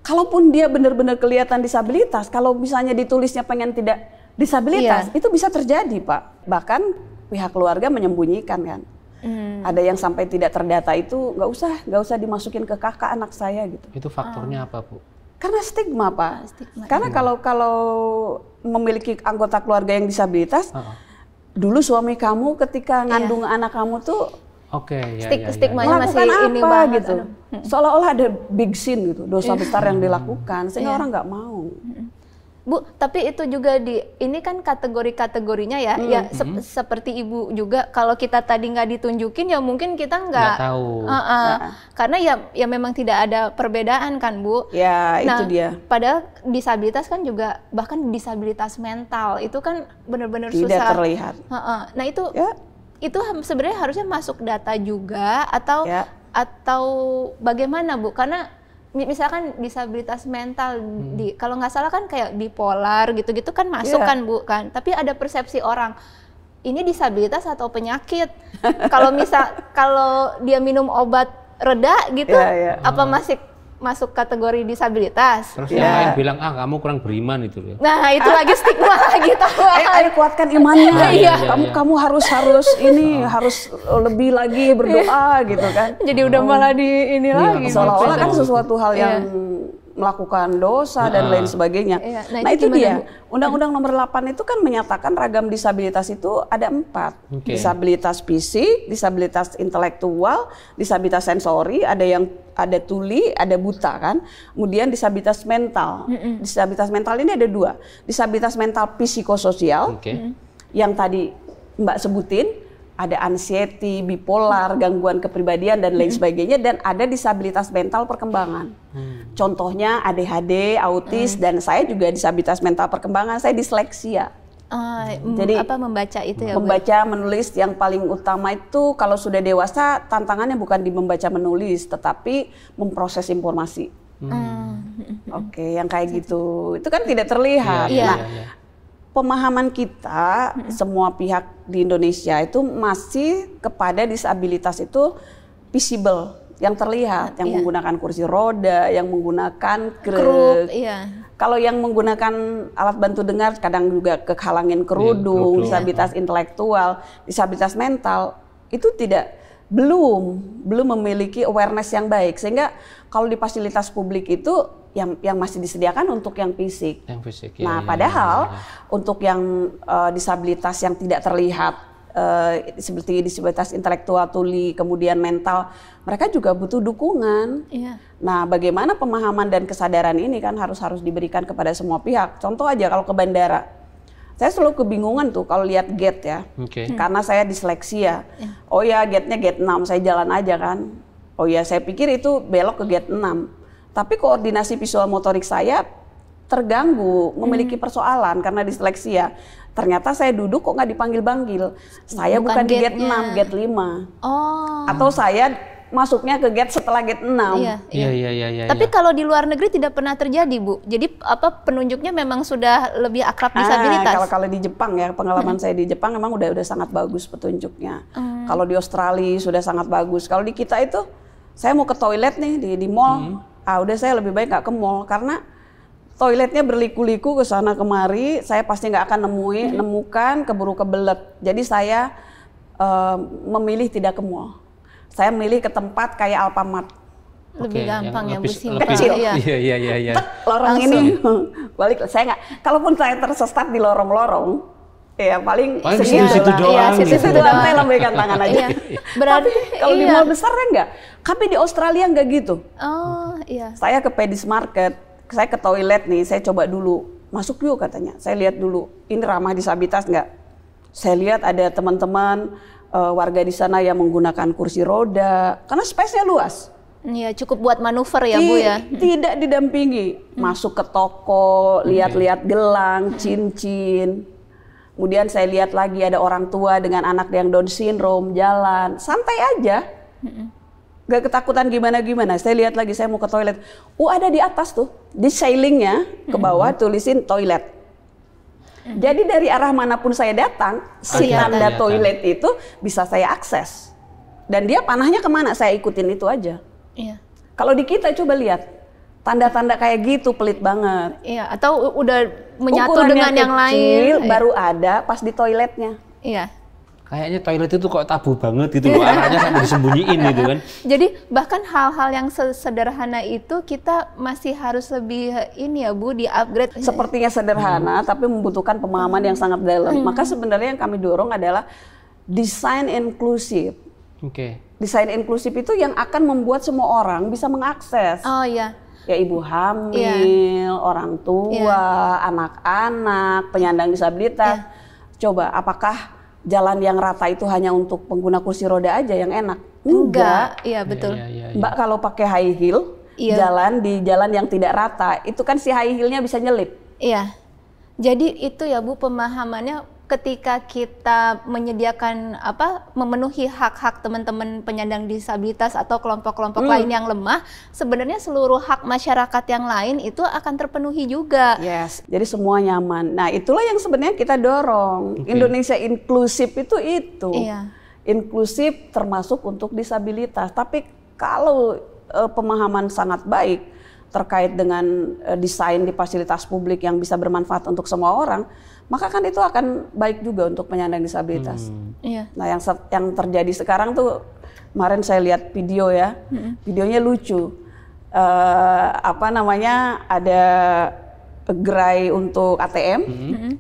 Kalaupun dia benar-benar kelihatan disabilitas, kalau misalnya ditulisnya pengen tidak disabilitas, itu bisa terjadi, Pak. Bahkan pihak keluarga menyembunyikan kan. Ada yang sampai tidak terdata itu nggak usah dimasukin ke kakak anak saya gitu. Itu faktornya apa, Bu? Karena stigma, Pak. Karena kalau memiliki anggota keluarga yang disabilitas, dulu suami kamu ketika ngandung anak kamu tuh stigmanya masih ini banget gitu. Seolah-olah ada big sin gitu, dosa besar yang dilakukan sehingga orang nggak mau. Bu, tapi itu juga ini kan kategori-kategorinya ya, seperti Ibu juga kalau kita tadi nggak ditunjukin ya mungkin kita nggak tahu. Karena ya memang tidak ada perbedaan kan, Bu. Ya, itu dia. Padahal disabilitas kan juga bahkan disabilitas mental itu kan benar-benar susah. Tidak terlihat. Nah itu sebenarnya harusnya masuk data juga atau bagaimana, Bu? Karena misalkan disabilitas mental kalau nggak salah kan kayak bipolar gitu-gitu kan masuk kan, Bu kan. Tapi ada persepsi orang ini disabilitas atau penyakit. Kalau dia minum obat reda gitu, apa masih masuk kategori disabilitas. Terus yang lain bilang, kamu kurang beriman itu. Nah itu lagi stigma lagi tahu. Ayo kuatkan imannya. Kamu harus lebih lagi berdoa gitu kan. Jadi udah malah di ini lagi. Seolah-olah kan sesuatu hal yang melakukan dosa dan lain sebagainya. Nah itu dia. Undang-Undang nomor 8 itu kan menyatakan ragam disabilitas itu ada 4. Disabilitas fisik, disabilitas intelektual, disabilitas sensori, ada tuli, ada buta kan. Kemudian disabilitas mental. Disabilitas mental ini ada 2. Disabilitas mental psikososial yang tadi Mbak sebutin. Ada anxiety, bipolar, gangguan kepribadian dan lain sebagainya, dan ada disabilitas mental perkembangan. Contohnya ADHD, autis, dan saya juga disabilitas mental perkembangan, saya disleksia. Jadi membaca itu ya? Membaca, menulis, yang paling utama itu kalau sudah dewasa tantangannya bukan di membaca menulis, tetapi memproses informasi. Yang kayak gitu, itu kan tidak terlihat. Pemahaman kita, semua pihak di Indonesia itu masih kepada disabilitas itu visible, yang terlihat, yang menggunakan kursi roda, yang menggunakan kruk. Kalau yang menggunakan alat bantu dengar kadang juga kehalangin kerudung, disabilitas intelektual, disabilitas mental, itu belum memiliki awareness yang baik, sehingga kalau di fasilitas publik itu yang masih disediakan untuk yang fisik. Padahal untuk yang disabilitas yang tidak terlihat seperti disabilitas intelektual, tuli, kemudian mental, mereka juga butuh dukungan. Nah, bagaimana pemahaman dan kesadaran ini kan harus diberikan kepada semua pihak. Contoh aja kalau ke bandara, saya selalu kebingungan tuh kalau lihat gate ya, karena saya disleksia. Oh ya, gate-nya gate 6, saya jalan aja kan. Oh ya, saya pikir itu belok ke gate 6. Tapi koordinasi visual motorik saya terganggu, memiliki persoalan karena disleksia. Ternyata saya duduk kok nggak dipanggil-panggil. Saya bukan di gate 6, gate 5. Atau saya masuknya ke gate setelah gate 6. Tapi kalau di luar negeri tidak pernah terjadi, Bu. Jadi penunjuknya memang sudah lebih akrab disabilitas. Kalau di Jepang ya, pengalaman saya di Jepang memang udah sangat bagus petunjuknya. Kalau di Australia sudah sangat bagus. Kalau di kita itu, saya mau ke toilet nih di mall. Udah saya lebih baik nggak ke mall karena toiletnya berliku-liku ke sana kemari, saya pasti nggak akan nemukan, keburu kebelet. Jadi saya memilih tidak ke mall. Saya memilih ke tempat kayak Alfamart. Lebih gampang ya, kecil. Iya. Lorong ini balik, saya nggak. Kalaupun saya tersesat di lorong-lorong, Ya paling situ doang. Iya, situ doang, saya lambaikan tangan aja. Berarti tapi kalau di mall besar enggak. Tapi di Australia enggak gitu. Oh, iya. Saya ke Pedis Market, saya ke toilet nih, saya coba dulu. Masuk yuk katanya. Saya lihat dulu, ini ramah disabilitas enggak? Saya lihat ada teman-teman warga di sana yang menggunakan kursi roda karena space-nya luas. Iya, cukup buat manuver ya, Bu ya. Tidak didampingi. Masuk ke toko, lihat-lihat gelang, cincin. Kemudian saya lihat lagi ada orang tua dengan anak yang Down syndrome jalan, santai aja, gak ketakutan gimana-gimana. Saya lihat lagi, saya mau ke toilet, ada di atas tuh, di sailingnya ke bawah tulisin toilet. Jadi dari arah manapun saya datang, si tanda toilet itu bisa saya akses. Dan dia panahnya kemana, saya ikutin itu aja. Iya. Kalau di kita coba lihat, tanda-tanda kayak gitu pelit banget. Iya, atau udah menyatu ukurannya dengan yang lain. Baru ada pas di toiletnya. Iya. Kayaknya toilet itu kok tabu banget gitu loh, arahnya sampai disembunyiin gitu kan. Jadi bahkan hal-hal yang sederhana itu kita masih harus lebih ini ya Bu, di-upgrade. Sepertinya sederhana tapi membutuhkan pemahaman yang sangat dalam. Maka sebenarnya yang kami dorong adalah desain inklusif. Oke. Desain inklusif itu yang akan membuat semua orang bisa mengakses. Oh iya. Ya ibu hamil, orang tua, anak-anak, penyandang disabilitas. Coba apakah jalan yang rata itu hanya untuk pengguna kursi roda aja yang enak? Enggak. Iya betul. Mbak kalau pakai high heel, jalan di jalan yang tidak rata, itu kan si high heel-nya bisa nyelip. Iya. Jadi itu ya Bu pemahamannya ketika kita menyediakan memenuhi hak-hak teman-teman penyandang disabilitas atau kelompok-kelompok lain yang lemah, sebenarnya seluruh hak masyarakat yang lain itu akan terpenuhi juga. Yes, jadi semua nyaman. Nah itulah yang sebenarnya kita dorong. Indonesia inklusif itu. Iya. Inklusif termasuk untuk disabilitas. Tapi kalau pemahaman sangat baik terkait dengan desain di fasilitas publik yang bisa bermanfaat untuk semua orang, maka kan itu akan baik juga untuk penyandang disabilitas. Iya. Nah yang terjadi sekarang tuh, kemarin saya lihat video ya, videonya lucu. Ada gerai untuk ATM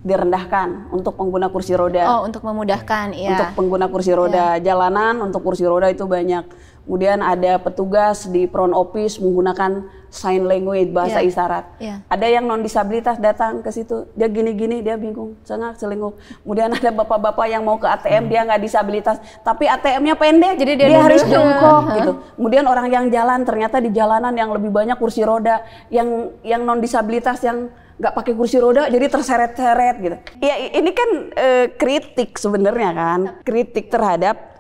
direndahkan untuk pengguna kursi roda. Oh, untuk memudahkan, ya. Untuk pengguna kursi roda jalanan, untuk kursi roda itu banyak. Kemudian ada petugas di front office menggunakan sign language, bahasa isyarat. Ada yang non disabilitas datang ke situ, dia gini-gini, dia bingung, selingkuh. Kemudian ada bapak-bapak yang mau ke ATM, dia nggak disabilitas, tapi ATM-nya pendek, jadi dia harus jongkok gitu. Kemudian orang yang jalan, ternyata di jalanan yang lebih banyak kursi roda, yang non disabilitas yang nggak pakai kursi roda, jadi terseret-seret gitu. Ya ini kan kritik sebenarnya kan, kritik terhadap.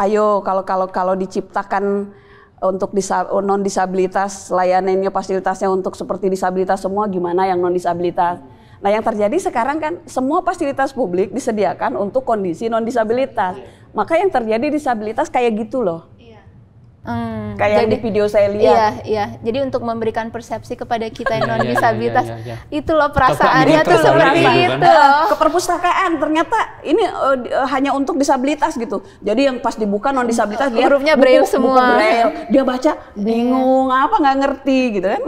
Ayo kalau diciptakan untuk non disabilitas, layanannya fasilitasnya untuk seperti disabilitas semua, gimana yang non disabilitas? Nah yang terjadi sekarang kan semua fasilitas publik disediakan untuk kondisi non disabilitas, maka yang terjadi disabilitas kayak gitu loh. Kayak di video saya lihat. Iya. Jadi untuk memberikan persepsi kepada kita yang non disabilitas, itu loh perasaannya tuh seperti itu. Ke perpustakaan ternyata ini hanya untuk disabilitas gitu. Jadi yang pas dibuka non disabilitas lihat hurufnya braille semua. Dia baca bingung nggak ngerti gitu kan.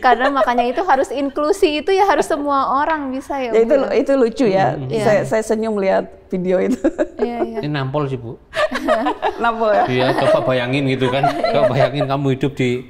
Karena makanya itu harus inklusi, itu ya harus semua orang bisa ya. Itu lucu ya. Saya senyum lihat video itu. Ini nampol sih Bu. Nampol ya. Iya, coba bayangin gitu kan. Coba bayangin kamu hidup di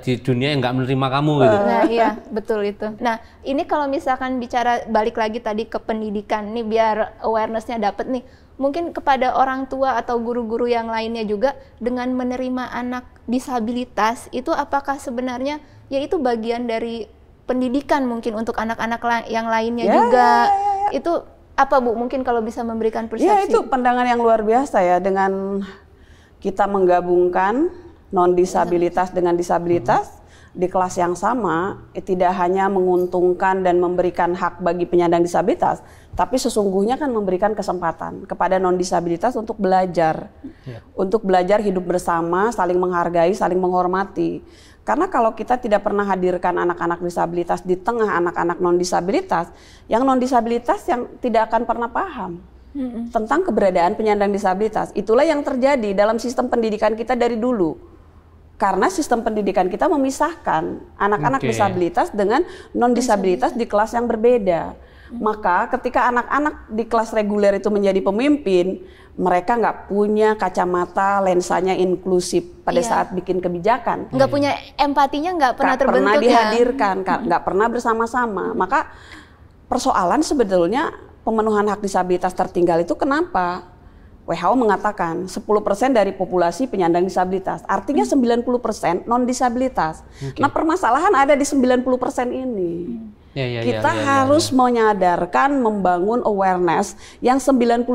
di dunia yang nggak menerima kamu gitu. Nah iya betul itu. Nah ini kalau misalkan bicara balik lagi tadi ke pendidikan nih biar awareness-nya dapet nih, mungkin kepada orang tua atau guru-guru yang lainnya juga dengan menerima anak disabilitas itu apakah sebenarnya ya itu bagian dari pendidikan mungkin untuk anak-anak yang lainnya juga. Itu apa Bu mungkin kalau bisa memberikan persepsi? Ya itu pandangan yang luar biasa ya, dengan kita menggabungkan non disabilitas dengan disabilitas di kelas yang sama, tidak hanya menguntungkan dan memberikan hak bagi penyandang disabilitas, tapi sesungguhnya kan memberikan kesempatan kepada non disabilitas untuk belajar, untuk belajar hidup bersama, saling menghargai, saling menghormati. Karena kalau kita tidak pernah hadirkan anak-anak disabilitas di tengah anak-anak non disabilitas yang tidak akan pernah paham tentang keberadaan penyandang disabilitas. Itulah yang terjadi dalam sistem pendidikan kita dari dulu. Karena sistem pendidikan kita memisahkan anak-anak disabilitas dengan non disabilitas di kelas yang berbeda. Maka ketika anak-anak di kelas reguler itu menjadi pemimpin, mereka nggak punya kacamata lensanya inklusif pada saat bikin kebijakan. Nggak punya empatinya, nggak pernah terbentuk, pernah dihadirkan, nggak pernah bersama-sama. Maka persoalan sebetulnya pemenuhan hak disabilitas tertinggal itu kenapa? WHO mengatakan 10% dari populasi penyandang disabilitas, artinya 90% non-disabilitas. Nah permasalahan ada di 90% ini. Kita harus menyadarkan, membangun awareness yang 90%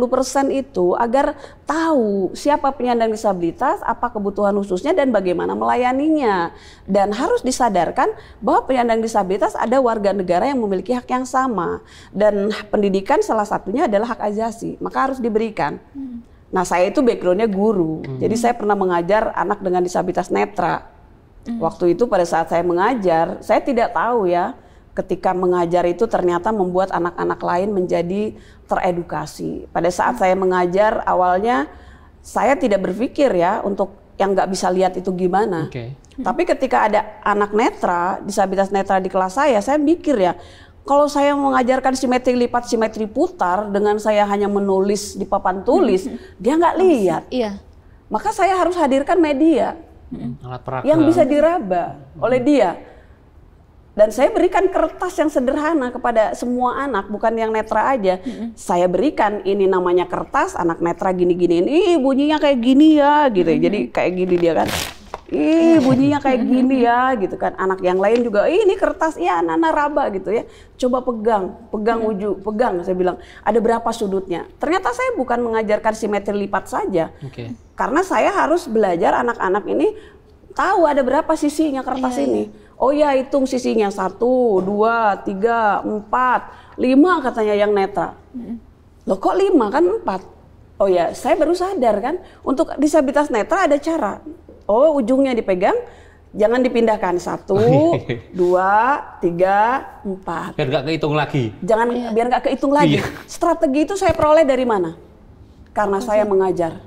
itu agar tahu siapa penyandang disabilitas, apa kebutuhan khususnya dan bagaimana melayaninya. Dan harus disadarkan bahwa penyandang disabilitas ada warga negara yang memiliki hak yang sama. Dan pendidikan salah satunya adalah hak asasi, maka harus diberikan. Nah saya itu backgroundnya guru, jadi saya pernah mengajar anak dengan disabilitas netra. Waktu itu pada saat saya mengajar, saya tidak tahu ya, ketika mengajar itu ternyata membuat anak-anak lain menjadi teredukasi. Pada saat saya mengajar awalnya saya tidak berpikir ya untuk yang nggak bisa lihat itu gimana. Tapi ketika ada anak netra, disabilitas netra di kelas saya mikir ya, kalau saya mengajarkan simetri lipat, simetri putar dengan saya hanya menulis di papan tulis, dia nggak lihat. Maka saya harus hadirkan media yang bisa diraba oleh dia. Dan saya berikan kertas yang sederhana kepada semua anak, bukan yang netra aja. Saya berikan ini namanya kertas, anak netra gini-giniin, ih bunyinya kayak gini ya, gitu. Jadi kayak gini dia kan, ih bunyinya kayak gini ya, gitu kan. Anak yang lain juga, ini kertas, ya anak-anak raba gitu ya. Coba pegang ujung, pegang. Saya bilang, ada berapa sudutnya? Ternyata saya bukan mengajarkan simetri lipat saja, karena saya harus belajar anak-anak ini tahu ada berapa sisinya kertas ini. Oh ya, hitung sisinya 1, 2, 3, 4, 5 katanya yang netra. Loh kok 5 kan 4? Oh ya, saya baru sadar kan, untuk disabilitas netra ada cara. Oh ujungnya dipegang, jangan dipindahkan 1, 2, 3, 4. Biar nggak kehitung lagi. Biar nggak kehitung lagi. Strategi itu saya peroleh dari mana? Karena saya mengajar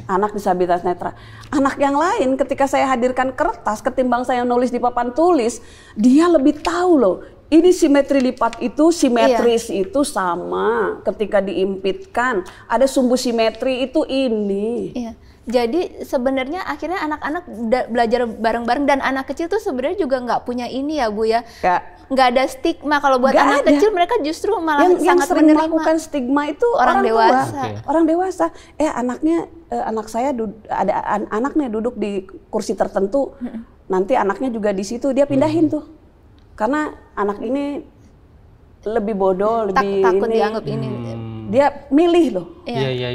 anak disabilitas netra. Anak yang lain ketika saya hadirkan kertas, ketimbang saya nulis di papan tulis, dia lebih tahu loh, ini simetri lipat itu, simetris itu sama. Ketika diimpitkan, ada sumbu simetri itu ini. Jadi sebenarnya akhirnya anak-anak belajar bareng-bareng, dan anak kecil tuh sebenarnya juga nggak punya ini ya Bu ya. Nggak ada stigma. Kalau buat anak kecil mereka justru malah sangat sering menerima. melakukan stigma itu orang dewasa. Orang dewasa. Anak saya ada anaknya duduk di kursi tertentu, nanti anaknya juga di situ, dia pindahin tuh. Karena anak ini lebih bodoh, lebih takut dianggap ini. Dia milih loh.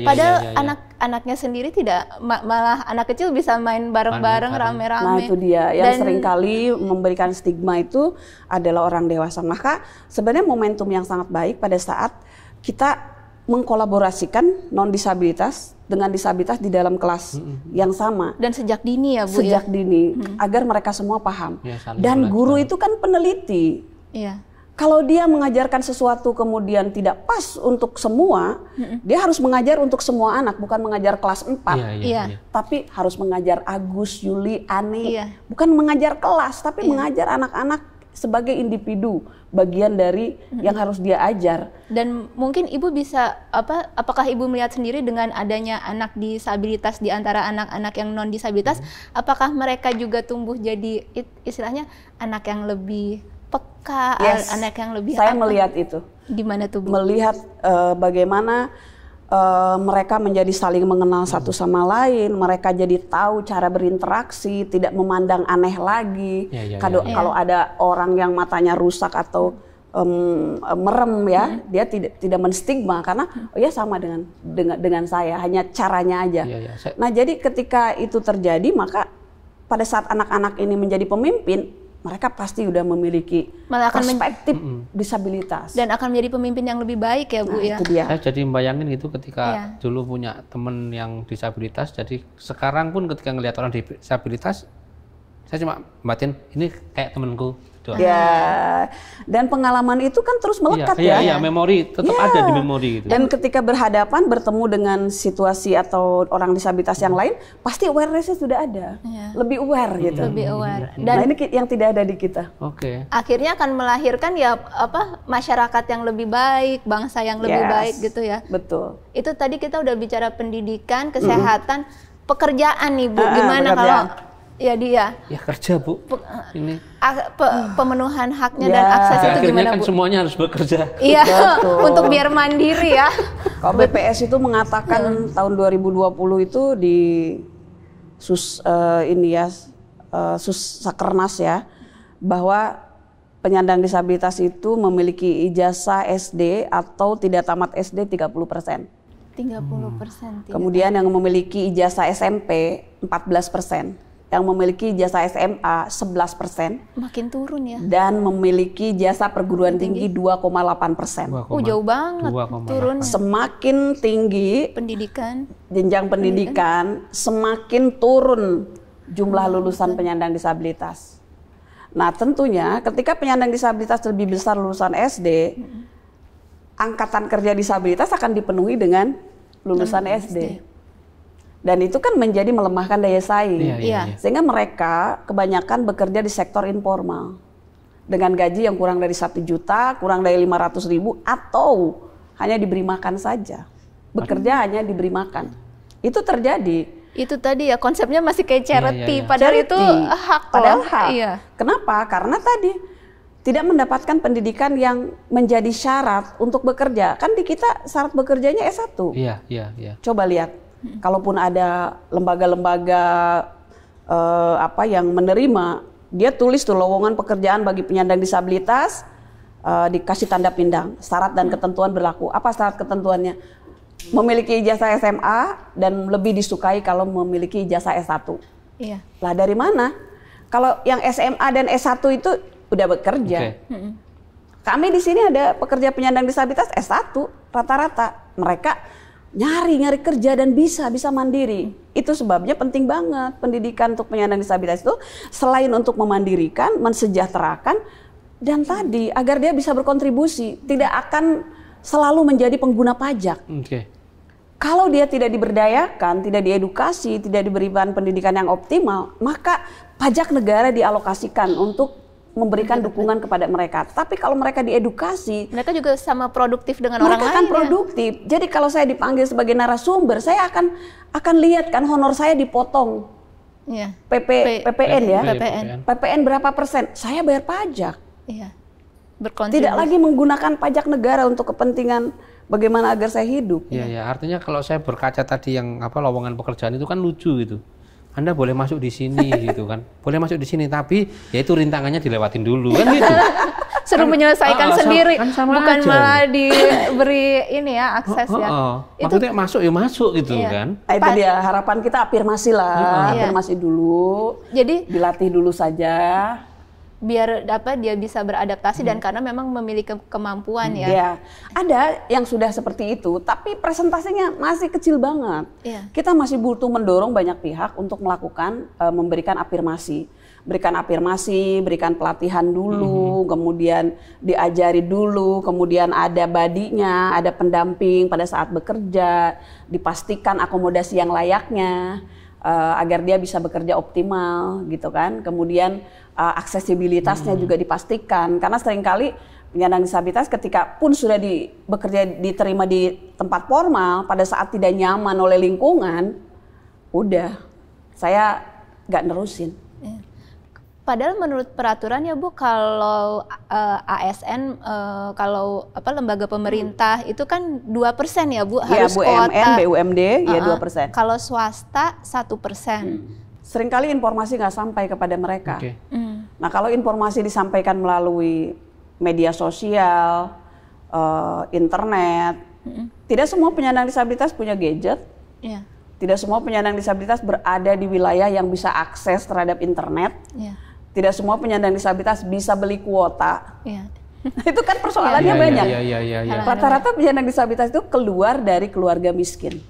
Padahal anak-anaknya sendiri tidak, malah anak kecil bisa main bareng-bareng, rame-rame. Nah itu dia yang seringkali memberikan stigma itu adalah orang dewasa. Maka sebenarnya momentum yang sangat baik pada saat kita mengkolaborasikan non-disabilitas dengan disabilitas di dalam kelas yang sama. Dan sejak dini ya Bu? Sejak dini, agar mereka semua paham. Dan guru itu kan peneliti. Kalau dia mengajarkan sesuatu kemudian tidak pas untuk semua, dia harus mengajar untuk semua anak, bukan mengajar kelas 4. Tapi harus mengajar Agus, Yuli, Ani. Bukan mengajar kelas, tapi mengajar anak-anak sebagai individu, bagian dari yang harus dia ajar. Dan mungkin Ibu bisa, apakah Ibu melihat sendiri dengan adanya anak disabilitas di antara anak-anak yang non-disabilitas, apakah mereka juga tumbuh jadi istilahnya anak yang lebih peka, anak yang lebih saya melihat itu. Gimana tuh Bu? Melihat bagaimana mereka menjadi saling mengenal satu sama lain, mereka jadi tahu cara berinteraksi, tidak memandang aneh lagi. Kalau ada orang yang matanya rusak atau merem ya, dia tidak menstigma karena sama dengan saya, hanya caranya aja. Nah jadi ketika itu terjadi, maka pada saat anak-anak ini menjadi pemimpin, mereka pasti udah memiliki perspektif disabilitas. Dan akan menjadi pemimpin yang lebih baik ya Bu ya. Itu dia. Saya jadi membayangin gitu ketika dulu punya temen yang disabilitas, jadi sekarang pun ketika ngelihat orang disabilitas, Saya cuma batin ini kayak temanku. Ya, dan pengalaman itu kan terus melekat ya. Iya, memori tetap ada di memori gitu. Dan ketika berhadapan bertemu dengan situasi atau orang disabilitas yang lain, pasti awareness-nya sudah ada. Lebih aware gitu. Lebih aware. Dan nah, ini yang tidak ada di kita. Akhirnya akan melahirkan ya masyarakat yang lebih baik, bangsa yang lebih baik gitu ya. Betul. Itu tadi kita udah bicara pendidikan, kesehatan, pekerjaan nih Bu. Gimana kalau ya dia kerja Bu, ini pemenuhan haknya dan akses itu gimana kan Bu? Semuanya harus bekerja. Iya, untuk biar mandiri ya. Kalau BPS itu mengatakan tahun 2020 itu di Sakernas ya, bahwa penyandang disabilitas itu memiliki ijazah SD atau tidak tamat SD 30%. 30%. Kemudian yang memiliki ijazah SMP 14%. Yang memiliki ijazah SMA 11%. Makin turun ya. Dan memiliki ijazah perguruan tinggi 2,8%. Jauh banget turun. Semakin tinggi pendidikan, jenjang pendidikan, semakin turun jumlah lulusan penyandang disabilitas. Nah, tentunya ketika penyandang disabilitas lebih besar lulusan SD, angkatan kerja disabilitas akan dipenuhi dengan lulusan SD. Dan itu kan menjadi melemahkan daya saing. Sehingga mereka kebanyakan bekerja di sektor informal. Dengan gaji yang kurang dari 1 juta, kurang dari 500.000, atau hanya diberi makan saja. Bekerja hanya diberi makan. Itu terjadi. Itu tadi ya, konsepnya masih kayak charity, padahal charity. Itu hak. Padahal hak. Kenapa? Karena tadi tidak mendapatkan pendidikan yang menjadi syarat untuk bekerja. Kan di kita syarat bekerjanya S1. Iya. Coba lihat. Kalaupun ada lembaga-lembaga yang menerima, dia tulis tuh lowongan pekerjaan bagi penyandang disabilitas, dikasih tanda pindang, syarat dan ketentuan berlaku. Apa syarat ketentuannya? Memiliki ijazah SMA dan lebih disukai kalau memiliki ijazah S1. Iya. Lah dari mana? Kalau yang SMA dan S1 itu udah bekerja. Kami di sini ada pekerja penyandang disabilitas S1 rata-rata. Mereka nyari kerja dan bisa mandiri. Itu sebabnya penting banget pendidikan untuk penyandang disabilitas itu, selain untuk memandirikan, mensejahterakan, dan tadi agar dia bisa berkontribusi, tidak akan selalu menjadi pengguna pajak. Kalau dia tidak diberdayakan, tidak diedukasi, tidak diberikan pendidikan yang optimal, maka pajak negara dialokasikan untuk memberikan dukungan kepada mereka. Tapi kalau mereka diedukasi, mereka juga sama produktif dengan orang lain. Mereka akan produktif. Jadi kalau saya dipanggil sebagai narasumber, saya akan lihat kan honor saya dipotong. PPN ya. PPN berapa persen? Saya bayar pajak. Tidak lagi menggunakan pajak negara untuk kepentingan bagaimana agar saya hidup. Iya, artinya kalau saya berkaca tadi yang lowongan pekerjaan itu kan lucu gitu. Anda boleh masuk di sini gitu kan. Boleh masuk di sini, tapi ya itu rintangannya dilewatin dulu kan gitu. Suruh menyelesaikan sendiri, bukan aja. Malah diberi ini ya akses ya. Maksudnya masuk ya masuk gitu kan. Itu dia harapan kita, afirmasi lah, afirmasi dulu. Jadi dilatih dulu saja. Biar dia bisa beradaptasi dan karena memang memiliki kemampuan ya. Ada yang sudah seperti itu, tapi presentasinya masih kecil banget. Kita masih butuh mendorong banyak pihak untuk melakukan, memberikan afirmasi. Berikan pelatihan dulu, kemudian diajari dulu, kemudian ada badinya, ada pendamping pada saat bekerja, dipastikan akomodasi yang layaknya. Agar dia bisa bekerja optimal gitu kan. Kemudian aksesibilitasnya juga dipastikan, karena seringkali penyandang disabilitas ketika pun sudah diterima di tempat formal, pada saat tidak nyaman oleh lingkungan, udah saya nggak nerusin. Padahal menurut peraturan ya Bu, kalau ASN, kalau lembaga pemerintah itu kan 2% ya Bu, harus kuota. BUMD ya 2%. Kalau swasta 1%. Seringkali informasi nggak sampai kepada mereka. Nah kalau informasi disampaikan melalui media sosial, internet, tidak semua penyandang disabilitas punya gadget. Tidak semua penyandang disabilitas berada di wilayah yang bisa akses terhadap internet. Tidak semua penyandang disabilitas bisa beli kuota. Itu kan persoalannya banyak. Rata-rata penyandang disabilitas itu keluar dari keluarga miskin.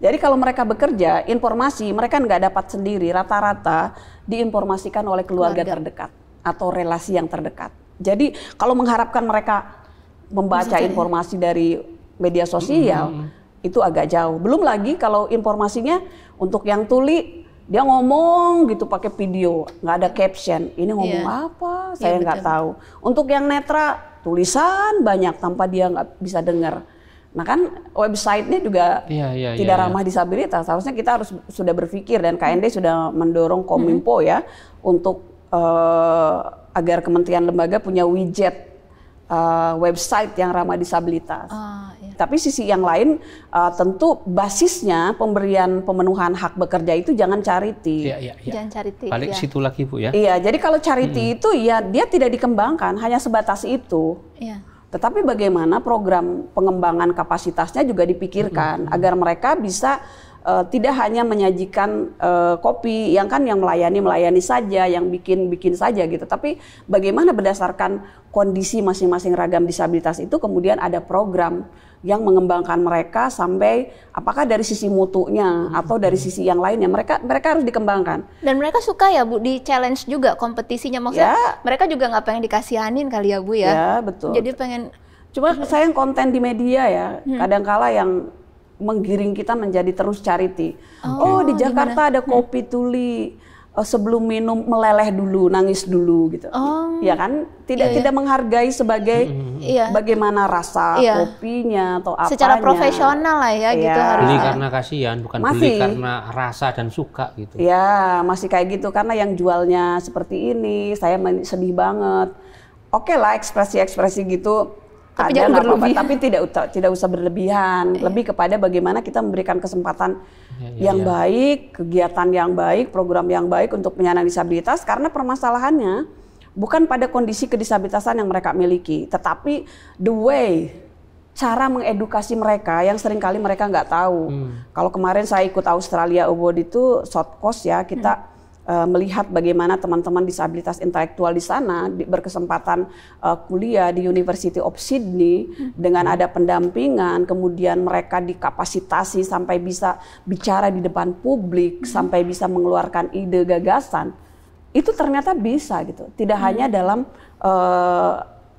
Jadi kalau mereka bekerja, informasi mereka nggak dapat sendiri, rata-rata diinformasikan oleh keluarga terdekat atau relasi yang terdekat. Jadi kalau mengharapkan mereka membaca informasi dari media sosial, itu agak jauh. Belum lagi kalau informasinya untuk yang tuli, dia ngomong gitu pakai video, nggak ada caption. Ini ngomong apa? Saya nggak tahu. Untuk yang netra, tulisan banyak tanpa dia nggak bisa dengar. Nah kan websitenya juga tidak ramah disabilitas. Harusnya kita harus sudah berpikir, dan KND sudah mendorong Kominfo ya untuk agar kementerian lembaga punya widget website yang ramah disabilitas. Tapi sisi yang lain tentu basisnya pemberian pemenuhan hak bekerja itu jangan charity. Jangan charity. Balik situ lagi Bu ya. Iya, jadi kalau charity itu ya dia tidak dikembangkan, hanya sebatas itu. Tetapi bagaimana program pengembangan kapasitasnya juga dipikirkan agar mereka bisa tidak hanya menyajikan kopi yang melayani saja, yang bikin saja gitu. Tapi bagaimana berdasarkan kondisi masing-masing ragam disabilitas itu kemudian ada program yang mengembangkan mereka sampai apakah dari sisi mutunya atau dari sisi yang lainnya mereka harus dikembangkan. Dan mereka suka ya Bu di challenge juga kompetisinya, maksudnya mereka juga nggak pengen dikasihanin kali ya Bu ya. Ya betul. Jadi pengen. Cuma sayang konten di media ya kadangkala yang menggiring kita menjadi terus charity. Di Jakarta ada kopi tuli, sebelum minum meleleh dulu, nangis dulu gitu. Ya kan? Tidak menghargai sebagai bagaimana rasa kopinya atau apanya. Secara profesional lah ya gitu harus. Beli karena kasihan, bukan beli karena rasa dan suka gitu. Ya, masih kayak gitu karena yang jualnya seperti ini, saya sedih banget. Oke lah ekspresi-ekspresi gitu. Tapi ada nggak apa-apa, tapi tidak usah berlebihan. Lebih kepada bagaimana kita memberikan kesempatan yang baik, kegiatan yang baik, program yang baik untuk penyandang disabilitas. Karena permasalahannya bukan pada kondisi kedisabilitasan yang mereka miliki, tetapi the way, cara mengedukasi mereka yang seringkali mereka nggak tahu. Kalau kemarin saya ikut Australia Award itu short course ya, kita melihat bagaimana teman-teman disabilitas intelektual di sana berkesempatan kuliah di University of Sydney dengan ada pendampingan, kemudian mereka dikapasitasi sampai bisa bicara di depan publik, sampai bisa mengeluarkan ide gagasan. Itu ternyata bisa gitu, tidak hanya dalam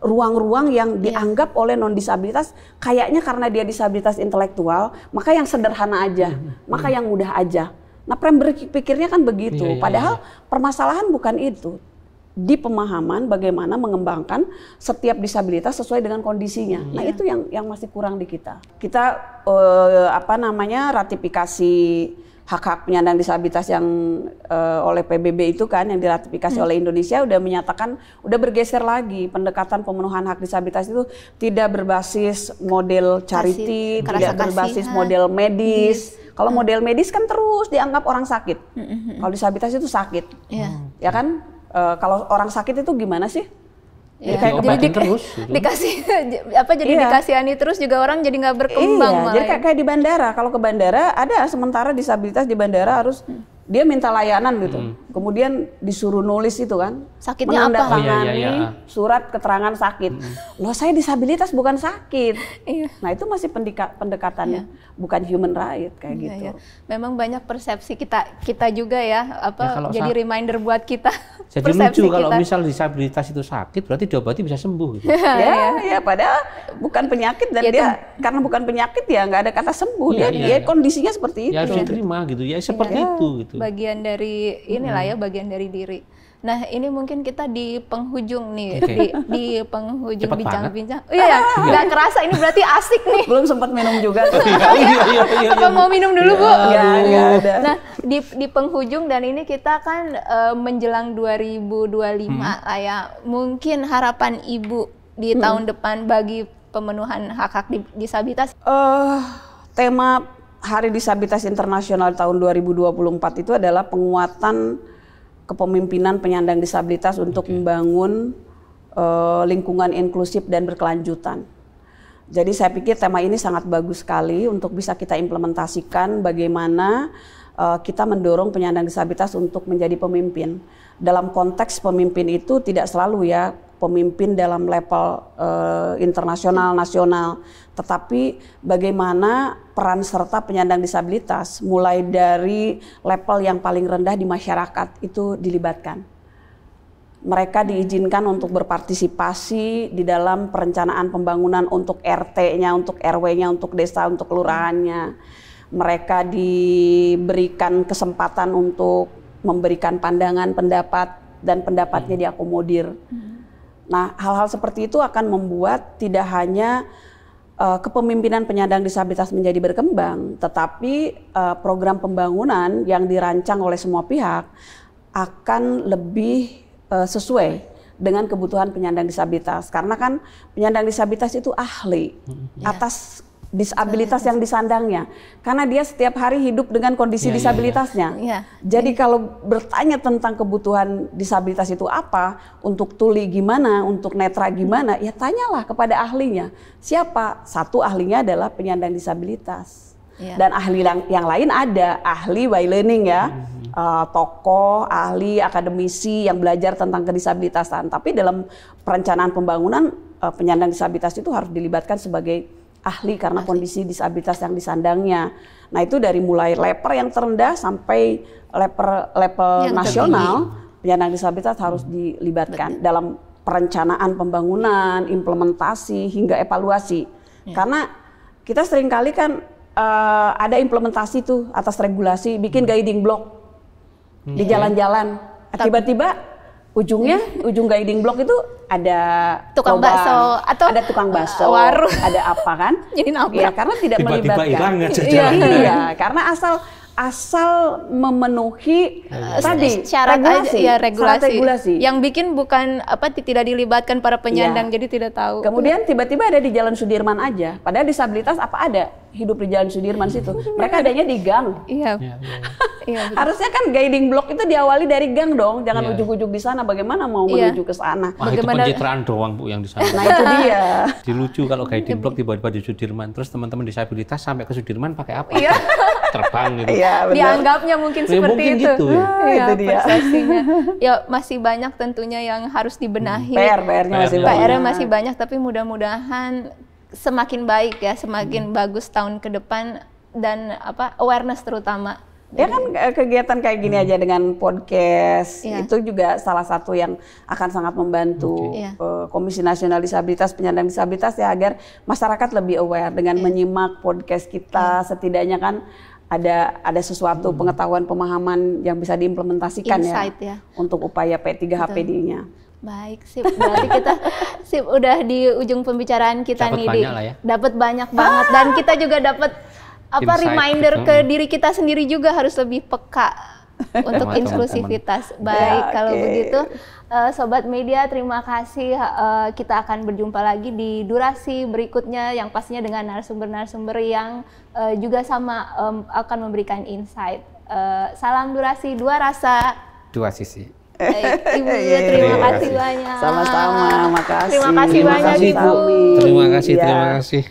ruang-ruang yang dianggap oleh non-disabilitas kayaknya karena dia disabilitas intelektual, maka yang sederhana aja, maka yang mudah aja. Nah, frame berpikirnya kan begitu. Padahal permasalahan bukan itu. Di pemahaman bagaimana mengembangkan setiap disabilitas sesuai dengan kondisinya. Nah, itu yang masih kurang di kita. Kita ratifikasi hak-hak penyandang disabilitas yang oleh PBB itu kan yang diratifikasi oleh Indonesia udah menyatakan udah bergeser lagi pendekatan pemenuhan hak disabilitas itu tidak berbasis model charity, tidak berbasis model medis. Kalau model medis kan terus dianggap orang sakit. Kalau disabilitas itu sakit, ya kan? Kalau orang sakit itu gimana sih? Jadi terus dikasih dikasihani terus juga orang jadi nggak berkembang. Jadi kayak di bandara, kalau ke bandara ada sementara disabilitas di bandara harus dia minta layanan gitu, kemudian disuruh nulis itu kan, sakitnya apa? Menandatangani surat keterangan sakit. Loh saya disabilitas bukan sakit. Nah itu masih pendekatannya, bukan human right kayak gitu. Memang banyak persepsi kita juga ya, jadi reminder buat kita. Jadi lucu kalau misal disabilitas itu sakit, berarti diobati bisa sembuh. Gitu. ya padahal bukan penyakit dan dia karena bukan penyakit ya nggak ada kata sembuh, dia kondisinya seperti itu. Ya harus diterima gitu, ya seperti itu gitu. Bagian dari inilah bagian dari diri. Nah ini mungkin kita di penghujung nih, di penghujung bincang-bincang. Nggak kerasa ini berarti asik nih. Belum sempat minum juga. Apa mau minum dulu Bu? Nggak ada. Nah di penghujung dan ini kita kan menjelang 2025 lah ya. Mungkin harapan Ibu di tahun depan bagi pemenuhan hak-hak disabilitas. Tema Hari Disabilitas Internasional tahun 2024 itu adalah penguatan kepemimpinan penyandang disabilitas untuk membangun lingkungan inklusif dan berkelanjutan. Jadi saya pikir tema ini sangat bagus sekali untuk bisa kita implementasikan bagaimana kita mendorong penyandang disabilitas untuk menjadi pemimpin. Dalam konteks pemimpin itu tidak selalu ya pemimpin dalam level internasional, nasional, tetapi bagaimana peran serta penyandang disabilitas mulai dari level yang paling rendah di masyarakat itu dilibatkan. Mereka diizinkan untuk berpartisipasi di dalam perencanaan pembangunan untuk RT-nya, untuk RW-nya, untuk desa, untuk kelurahannya. Mereka diberikan kesempatan untuk memberikan pandangan, pendapat, dan pendapatnya diakomodir. Nah, hal-hal seperti itu akan membuat tidak hanya kepemimpinan penyandang disabilitas menjadi berkembang, tetapi program pembangunan yang dirancang oleh semua pihak akan lebih sesuai dengan kebutuhan penyandang disabilitas. Karena kan penyandang disabilitas itu ahli atas disabilitas yang disandangnya, karena dia setiap hari hidup dengan kondisi disabilitasnya. Jadi kalau bertanya tentang kebutuhan disabilitas itu apa, untuk tuli gimana, untuk netra gimana, ya tanyalah kepada ahlinya. Siapa? Satu ahlinya adalah penyandang disabilitas. Dan ahli yang lain ada, ahli by learning ya, tokoh, ahli, akademisi yang belajar tentang kedisabilitasan. Tapi dalam perencanaan pembangunan, penyandang disabilitas itu harus dilibatkan sebagai ahli karena kondisi disabilitas yang disandangnya. Nah, itu dari mulai level yang terendah sampai level nasional, penyandang disabilitas harus dilibatkan dalam perencanaan pembangunan, implementasi hingga evaluasi. Karena kita seringkali kan ada implementasi tuh atas regulasi, bikin guiding block di jalan-jalan. Tiba-tiba ujung guiding block itu ada tukang bakso atau ada tukang bakso, warung, ada apa kan? Jadi ya karena tidak melibatkan. Hilang aja Iya, karena asal memenuhi tadi syarat regulasi. Yang bikin bukan tidak dilibatkan para penyandang, jadi tidak tahu. Kemudian tiba-tiba ada di Jalan Sudirman aja, padahal disabilitas apa ada hidup di Jalan Sudirman situ. Mereka adanya di gang. Iya. Harusnya kan guiding block itu diawali dari gang dong, jangan ujug-ujug di sana. Bagaimana mau menuju ke sana? Bagaimana itu pencitraan doang Bu yang di sana. Nah itu dia. Dilucu kalau guiding block tiba-tiba di Sudirman, terus teman-teman disabilitas sampai ke Sudirman pakai apa? Iya. Terbang gitu. Iya, dianggapnya mungkin seperti mungkin itu. Gitu, ya, itu dia. Ya masih banyak tentunya yang harus dibenahi. PR-nya masih banyak, tapi mudah-mudahan semakin baik ya, semakin bagus tahun ke depan dan awareness terutama. Ya kan kegiatan kayak gini aja dengan podcast itu juga salah satu yang akan sangat membantu Komisi Nasional Disabilitas, penyandang disabilitas ya, agar masyarakat lebih aware dengan menyimak podcast kita. Setidaknya kan ada sesuatu pengetahuan, pemahaman yang bisa diimplementasikan insight, untuk upaya P3HPD-nya. Baik, sip. Berarti kita udah di ujung pembicaraan kita dapat banyak banget, dan kita juga dapat reminder ke diri kita sendiri juga harus lebih peka untuk inklusivitas. Baik, kalau begitu Sobat Media, terima kasih. Kita akan berjumpa lagi di durasi berikutnya yang pastinya dengan narasumber-narasumber yang juga sama akan memberikan insight. Salam durasi, dua rasa, dua sisi. Ibu, terima kasih banyak. Sama-sama, makasih. Terima kasih banyak Ibu. Terima kasih.